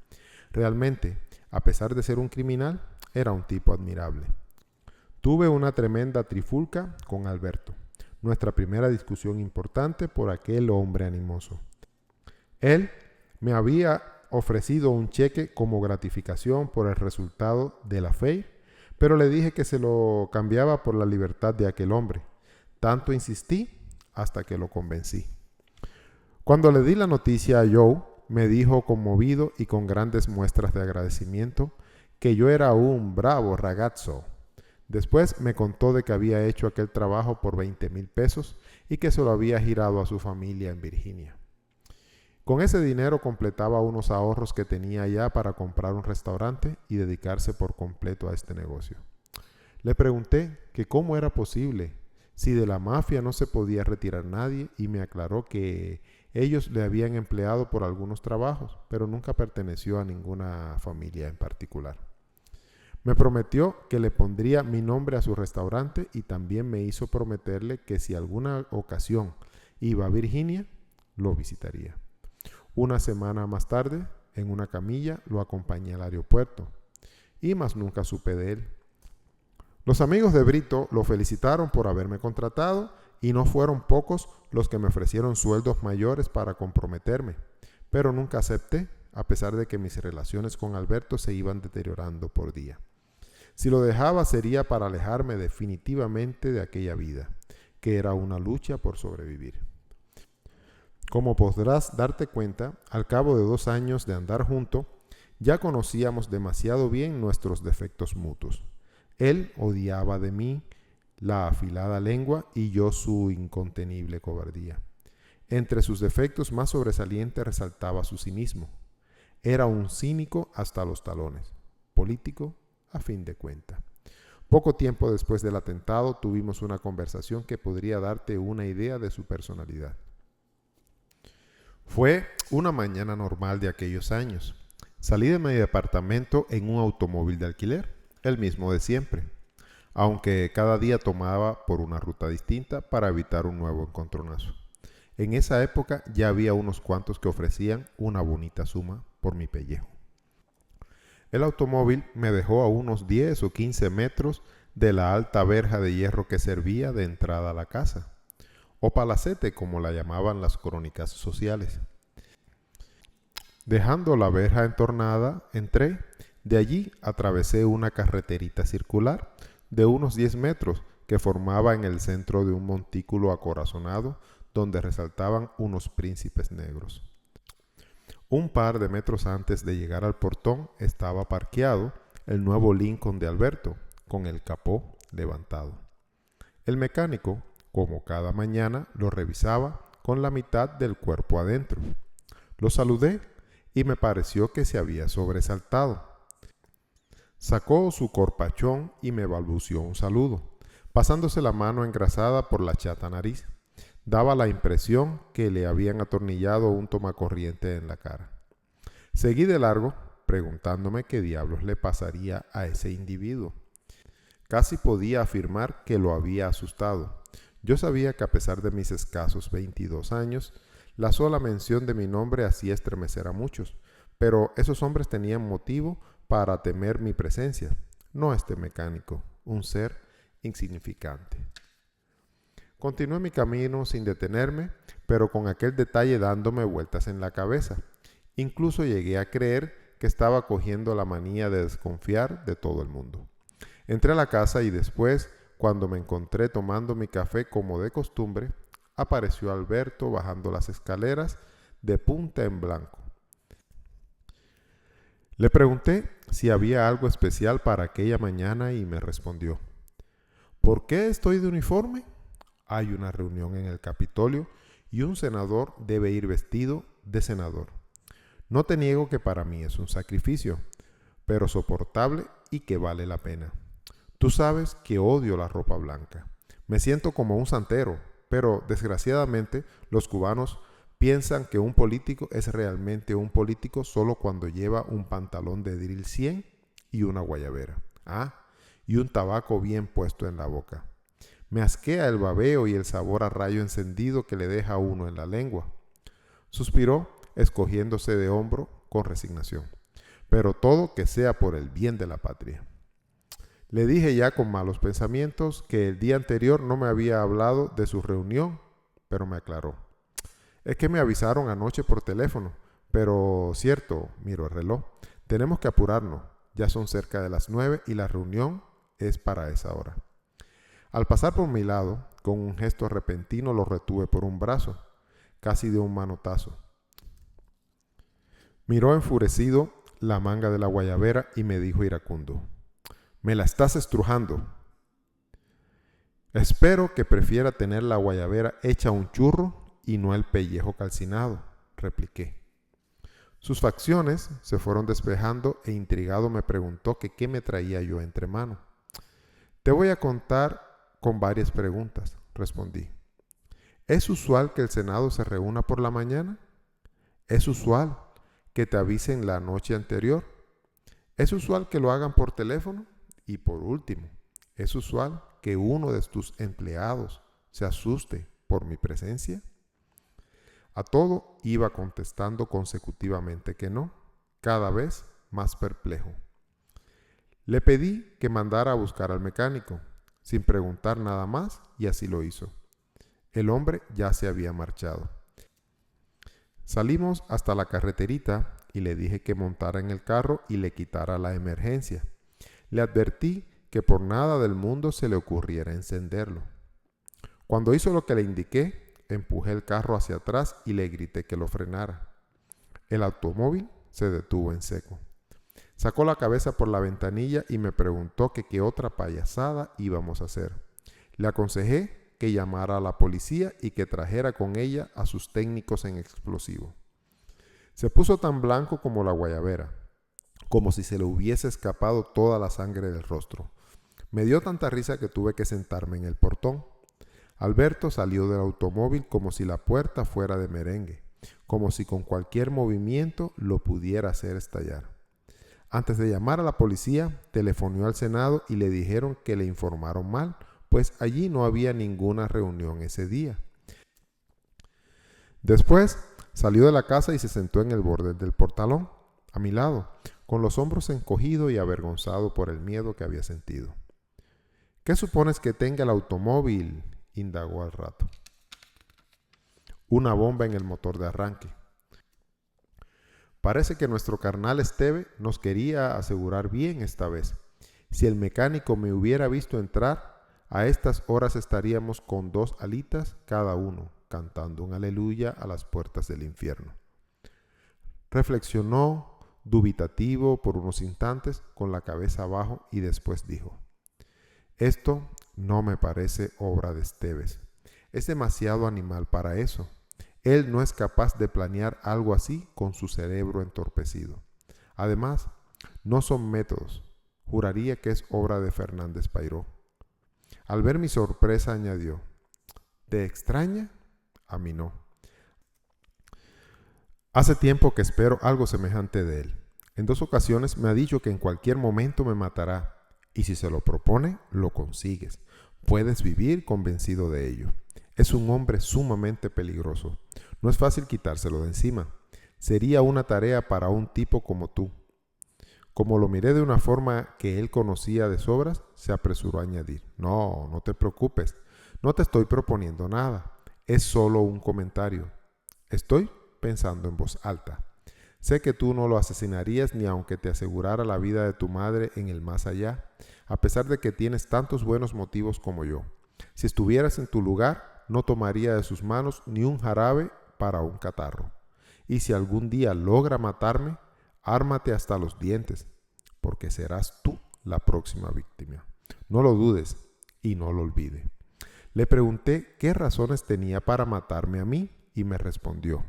Realmente, a pesar de ser un criminal, era un tipo admirable. Tuve una tremenda trifulca con Alberto, nuestra primera discusión importante por aquel hombre animoso. Él me había ofrecido un cheque como gratificación por el resultado de la fe, pero le dije que se lo cambiaba por la libertad de aquel hombre. Tanto insistí hasta que lo convencí. Cuando le di la noticia a Joe, me dijo conmovido y con grandes muestras de agradecimiento que yo era un bravo ragazzo. Después me contó de que había hecho aquel trabajo por 20,000 pesos y que se lo había girado a su familia en Virginia. Con ese dinero completaba unos ahorros que tenía ya para comprar un restaurante y dedicarse por completo a este negocio. Le pregunté que cómo era posible, si de la mafia no se podía retirar nadie, y me aclaró que ellos le habían empleado por algunos trabajos, pero nunca perteneció a ninguna familia en particular. Me prometió que le pondría mi nombre a su restaurante y también me hizo prometerle que si alguna ocasión iba a Virginia, lo visitaría. Una semana más tarde, en una camilla, lo acompañé al aeropuerto y más nunca supe de él. Los amigos de Brito lo felicitaron por haberme contratado y no fueron pocos los que me ofrecieron sueldos mayores para comprometerme, pero nunca acepté, a pesar de que mis relaciones con Alberto se iban deteriorando por día. Si lo dejaba sería para alejarme definitivamente de aquella vida, que era una lucha por sobrevivir. Como podrás darte cuenta, al cabo de 2 años de andar juntos, ya conocíamos demasiado bien nuestros defectos mutuos. Él odiaba de mí la afilada lengua y yo su incontenible cobardía. Entre sus defectos más sobresalientes resaltaba su cinismo. Era un cínico hasta los talones, político a fin de cuentas. Poco tiempo después del atentado tuvimos una conversación que podría darte una idea de su personalidad. Fue una mañana normal de aquellos años. Salí de mi departamento en un automóvil de alquiler, el mismo de siempre, aunque cada día tomaba por una ruta distinta para evitar un nuevo encontronazo. En esa época ya había unos cuantos que ofrecían una bonita suma por mi pellejo. El automóvil me dejó a unos 10 o 15 metros de la alta verja de hierro que servía de entrada a la casa, o palacete como la llamaban las crónicas sociales. Dejando la verja entornada, entré. De allí atravesé una carreterita circular de unos 10 metros que formaba en el centro de un montículo acorazonado donde resaltaban unos príncipes negros. Un par de metros antes de llegar al portón estaba parqueado el nuevo Lincoln de Alberto, con el capó levantado. El mecánico, como cada mañana, lo revisaba con la mitad del cuerpo adentro. Lo saludé y me pareció que se había sobresaltado. Sacó su corpachón y me balbució un saludo, pasándose la mano engrasada por la chata nariz. Daba la impresión que le habían atornillado un tomacorriente en la cara. Seguí de largo, preguntándome qué diablos le pasaría a ese individuo. Casi podía afirmar que lo había asustado. Yo sabía que a pesar de mis escasos 22 años, la sola mención de mi nombre hacía estremecer a muchos, pero esos hombres tenían motivo para temer mi presencia, no este mecánico, un ser insignificante. Continué mi camino sin detenerme, pero con aquel detalle dándome vueltas en la cabeza. Incluso llegué a creer que estaba cogiendo la manía de desconfiar de todo el mundo. Entré a la casa y después, cuando me encontré tomando mi café como de costumbre, apareció Alberto bajando las escaleras de punta en blanco. Le pregunté si había algo especial para aquella mañana y me respondió: ¿por qué estoy de uniforme? Hay una reunión en el Capitolio y un senador debe ir vestido de senador. No te niego que para mí es un sacrificio, pero soportable y que vale la pena. Tú sabes que odio la ropa blanca. Me siento como un santero, pero desgraciadamente los cubanos piensan que un político es realmente un político solo cuando lleva un pantalón de drill 100 y una guayabera. Y un tabaco bien puesto en la boca. Me asquea el babeo y el sabor a rayo encendido que le deja a uno en la lengua. Suspiró, escogiéndose de hombro con resignación. Pero todo que sea por el bien de la patria. Le dije ya con malos pensamientos que el día anterior no me había hablado de su reunión, pero me aclaró. Es que me avisaron anoche por teléfono, pero cierto, miro el reloj, tenemos que apurarnos, ya son cerca de las 9 y la reunión es para esa hora. Al pasar por mi lado, con un gesto repentino lo retuve por un brazo, casi de un manotazo. Miró enfurecido la manga de la guayabera y me dijo iracundo: «Me la estás estrujando». «Espero que prefiera tener la guayabera hecha un churro y no el pellejo calcinado», repliqué. Sus facciones se fueron despejando e intrigado me preguntó que qué me traía yo entre manos. «Te voy a contar con varias preguntas», respondí. «¿Es usual que el Senado se reúna por la mañana? ¿Es usual que te avisen la noche anterior? ¿Es usual que lo hagan por teléfono? Y por último, ¿es usual que uno de tus empleados se asuste por mi presencia?» A todo iba contestando consecutivamente que no, cada vez más perplejo. Le pedí que mandara a buscar al mecánico, sin preguntar nada más, y así lo hizo. El hombre ya se había marchado. Salimos hasta la carreterita y le dije que montara en el carro y le quitara la emergencia. Le advertí que por nada del mundo se le ocurriera encenderlo. Cuando hizo lo que le indiqué, empujé el carro hacia atrás y le grité que lo frenara. El automóvil se detuvo en seco. Sacó la cabeza por la ventanilla y me preguntó que qué otra payasada íbamos a hacer. Le aconsejé que llamara a la policía y que trajera con ella a sus técnicos en explosivo. Se puso tan blanco como la guayabera, como si se le hubiese escapado toda la sangre del rostro. Me dio tanta risa que tuve que sentarme en el portón. Alberto salió del automóvil como si la puerta fuera de merengue, como si con cualquier movimiento lo pudiera hacer estallar. Antes de llamar a la policía, telefonó al Senado y le dijeron que le informaron mal, pues allí no había ninguna reunión ese día. Después salió de la casa y se sentó en el borde del portalón, a mi lado, con los hombros encogidos y avergonzado por el miedo que había sentido. «¿Qué supones que tenga el automóvil?», indagó al rato. «Una bomba en el motor de arranque. Parece que nuestro carnal Esteve nos quería asegurar bien esta vez. Si el mecánico me hubiera visto entrar, a estas horas estaríamos con 2 alitas cada uno, cantando un aleluya a las puertas del infierno». Reflexionó, dubitativo por unos instantes, con la cabeza abajo, y después dijo: «Esto no me parece obra de Esteves. Es demasiado animal para eso. Él no es capaz de planear algo así con su cerebro entorpecido. Además, no son métodos. Juraría que es obra de Fernández Pairó». Al ver mi sorpresa añadió: «¿Te extraña? A mí no. Hace tiempo que espero algo semejante de él. En 2 ocasiones me ha dicho que en cualquier momento me matará, y si se lo propone, lo consigues. Puedes vivir convencido de ello. Es un hombre sumamente peligroso. No es fácil quitárselo de encima. Sería una tarea para un tipo como tú». Como lo miré de una forma que él conocía de sobras, se apresuró a añadir: No te preocupes. No te estoy proponiendo nada. Es solo un comentario. Estoy pensando en voz alta. Sé que tú no lo asesinarías ni aunque te asegurara la vida de tu madre en el más allá, a pesar de que tienes tantos buenos motivos como yo. Si estuvieras en tu lugar, no tomaría de sus manos ni un jarabe para un catarro. Y si algún día logra matarme, ármate hasta los dientes, porque serás tú la próxima víctima. No lo dudes y no lo olvides. Le pregunté qué razones tenía para matarme a mí y me respondió: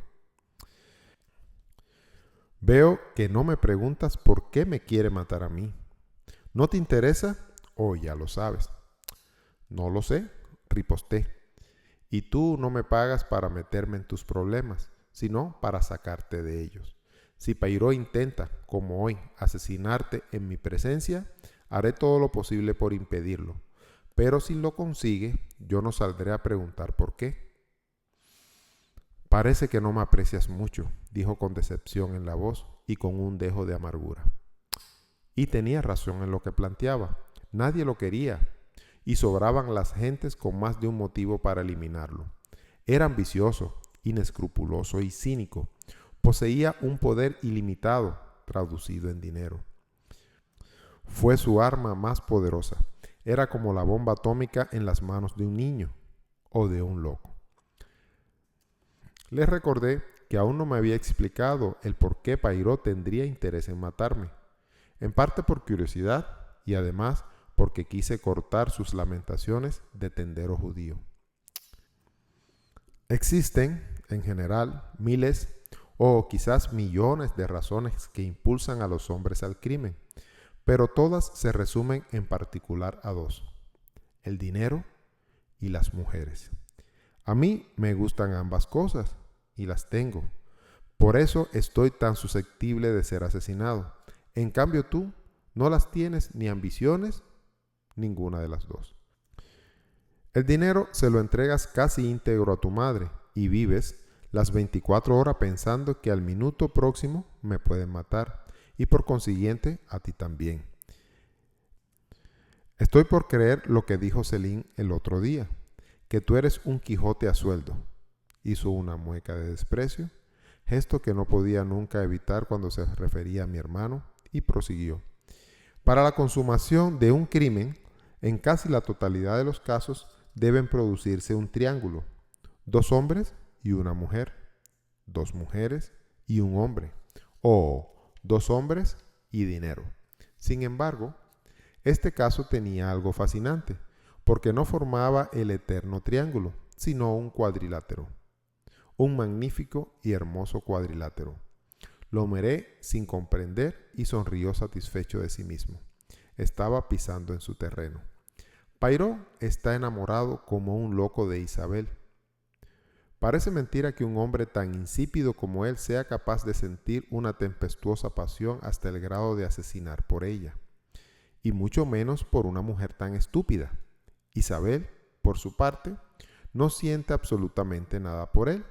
veo que no me preguntas por qué me quiere matar a mí. ¿No te interesa o ya lo sabes? No lo sé, riposté. Y tú no me pagas para meterme en tus problemas, sino para sacarte de ellos. Si Pairó intenta, como hoy, asesinarte en mi presencia, haré todo lo posible por impedirlo. Pero si lo consigue, yo no saldré a preguntar por qué. Parece que no me aprecias mucho, dijo con decepción en la voz y con un dejo de amargura. Y tenía razón en lo que planteaba. Nadie lo quería, y sobraban las gentes con más de un motivo para eliminarlo. Era ambicioso, inescrupuloso y cínico. Poseía un poder ilimitado, traducido en dinero. Fue su arma más poderosa. Era como la bomba atómica en las manos de un niño o de un loco. Les recordé que aún no me había explicado el por qué Pairó tendría interés en matarme. En parte por curiosidad y además porque quise cortar sus lamentaciones de tendero judío. Existen, en general, miles o quizás millones de razones que impulsan a los hombres al crimen, pero todas se resumen en particular a dos: el dinero y las mujeres. A mí me gustan ambas cosas y las tengo. Por eso estoy tan susceptible de ser asesinado. En cambio tú no las tienes ni ambiciones, ninguna de las dos. El dinero se lo entregas casi íntegro a tu madre y vives las 24 horas pensando que al minuto próximo me pueden matar y por consiguiente a ti también. Estoy por creer lo que dijo Celín el otro día, que tú eres un Quijote a sueldo. Hizo una mueca de desprecio, gesto que no podía nunca evitar cuando se refería a mi hermano, y prosiguió: para la consumación de un crimen, en casi la totalidad de los casos, deben producirse un triángulo: 2 hombres y una mujer, 2 mujeres y un hombre, o 2 hombres y dinero. Sin embargo, este caso tenía algo fascinante, porque no formaba el eterno triángulo, sino un cuadrilátero. Un magnífico y hermoso cuadrilátero. Lo miré sin comprender y sonrió satisfecho de sí mismo. Estaba pisando en su terreno. Pairó está enamorado como un loco de Isabel. Parece mentira que un hombre tan insípido como él sea capaz de sentir una tempestuosa pasión hasta el grado de asesinar por ella. Y mucho menos por una mujer tan estúpida. Isabel, por su parte, no siente absolutamente nada por él.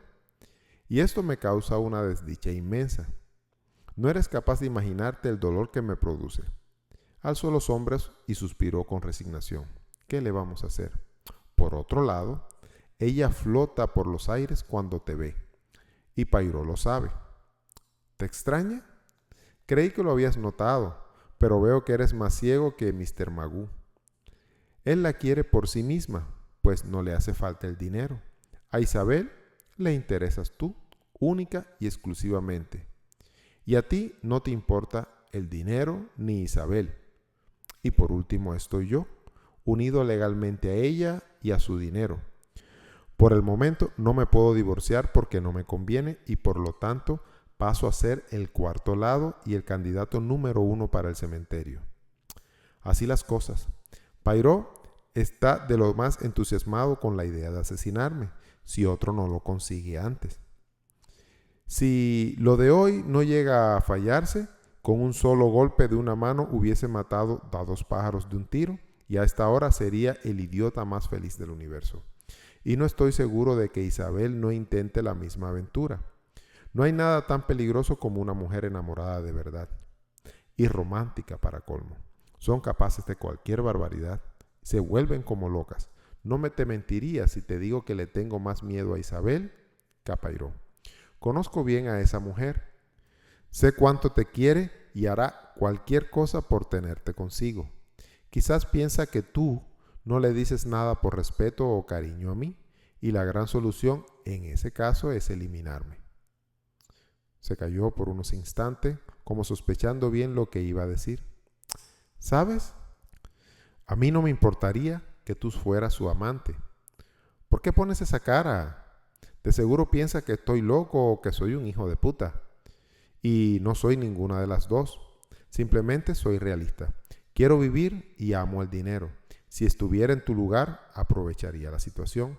Y esto me causa una desdicha inmensa. No eres capaz de imaginarte el dolor que me produce. Alzó los hombros y suspiró con resignación. ¿Qué le vamos a hacer? Por otro lado, ella flota por los aires cuando te ve. Y Pairó lo sabe. ¿Te extraña? Creí que lo habías notado, pero veo que eres más ciego que Mr. Magoo. Él la quiere por sí misma, pues no le hace falta el dinero. A Isabel le interesas tú, única y exclusivamente. Y a ti no te importa el dinero ni Isabel. Y por último estoy yo, unido legalmente a ella y a su dinero. Por el momento no me puedo divorciar porque no me conviene y por lo tanto paso a ser el cuarto lado y el candidato número 1 para el cementerio. Así las cosas. Pairó está de lo más entusiasmado con la idea de asesinarme, si otro no lo consigue antes. Si lo de hoy no llega a fallarse, con un solo golpe de una mano hubiese matado a 2 pájaros de un tiro y a esta hora sería el idiota más feliz del universo. Y no estoy seguro de que Isabel no intente la misma aventura. No hay nada tan peligroso como una mujer enamorada de verdad. Y romántica para colmo. Son capaces de cualquier barbaridad. Se vuelven como locas. No te mentiría si te digo que le tengo más miedo a Isabel que a Pairó. Conozco bien a esa mujer. Sé cuánto te quiere y hará cualquier cosa por tenerte consigo. Quizás piensa que tú no le dices nada por respeto o cariño a mí, y la gran solución en ese caso es eliminarme. Se calló por unos instantes, como sospechando bien lo que iba a decir. ¿Sabes? A mí no me importaría que tú fueras su amante. ¿Por qué pones esa cara? De seguro piensa que estoy loco o que soy un hijo de puta. Y no soy ninguna de las dos. Simplemente soy realista. Quiero vivir y amo el dinero. Si estuviera en tu lugar, aprovecharía la situación.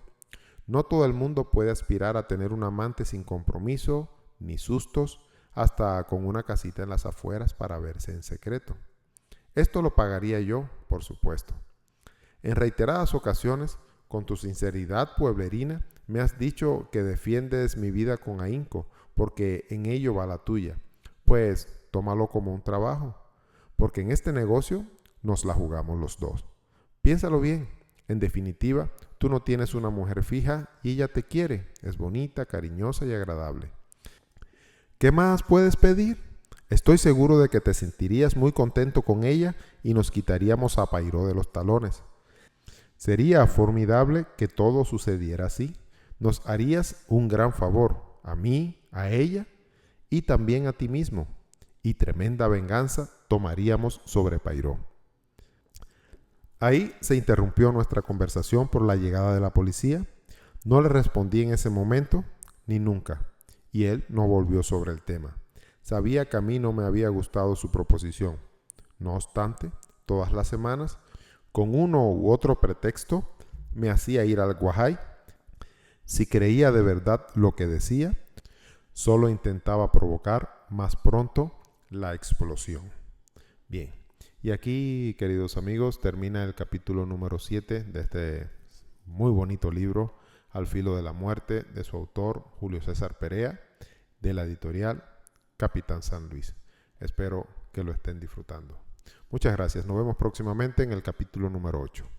No todo el mundo puede aspirar a tener un amante sin compromiso ni sustos, hasta con una casita en las afueras para verse en secreto. Esto lo pagaría yo, por supuesto. En reiteradas ocasiones, con tu sinceridad pueblerina, me has dicho que defiendes mi vida con ahínco, porque en ello va la tuya. Pues tómalo como un trabajo, porque en este negocio nos la jugamos los dos. Piénsalo bien. En definitiva, tú no tienes una mujer fija y ella te quiere. Es bonita, cariñosa y agradable. ¿Qué más puedes pedir? Estoy seguro de que te sentirías muy contento con ella y nos quitaríamos a Pairó de los talones. Sería formidable que todo sucediera así. Nos harías un gran favor, a mí, a ella y también a ti mismo. Y tremenda venganza tomaríamos sobre Pairó. Ahí se interrumpió nuestra conversación por la llegada de la policía. No le respondí en ese momento, ni nunca, y él no volvió sobre el tema. Sabía que a mí no me había gustado su proposición. No obstante, todas las semanas, con uno u otro pretexto, me hacía ir al Guajay. Si creía de verdad lo que decía, solo intentaba provocar más pronto la explosión. Bien, y aquí, queridos amigos, termina el capítulo número 7 de este muy bonito libro, Al filo de la muerte, de su autor Julio César Perea, de la editorial Capitán San Luis. Espero que lo estén disfrutando. Muchas gracias. Nos vemos próximamente en el capítulo número 8.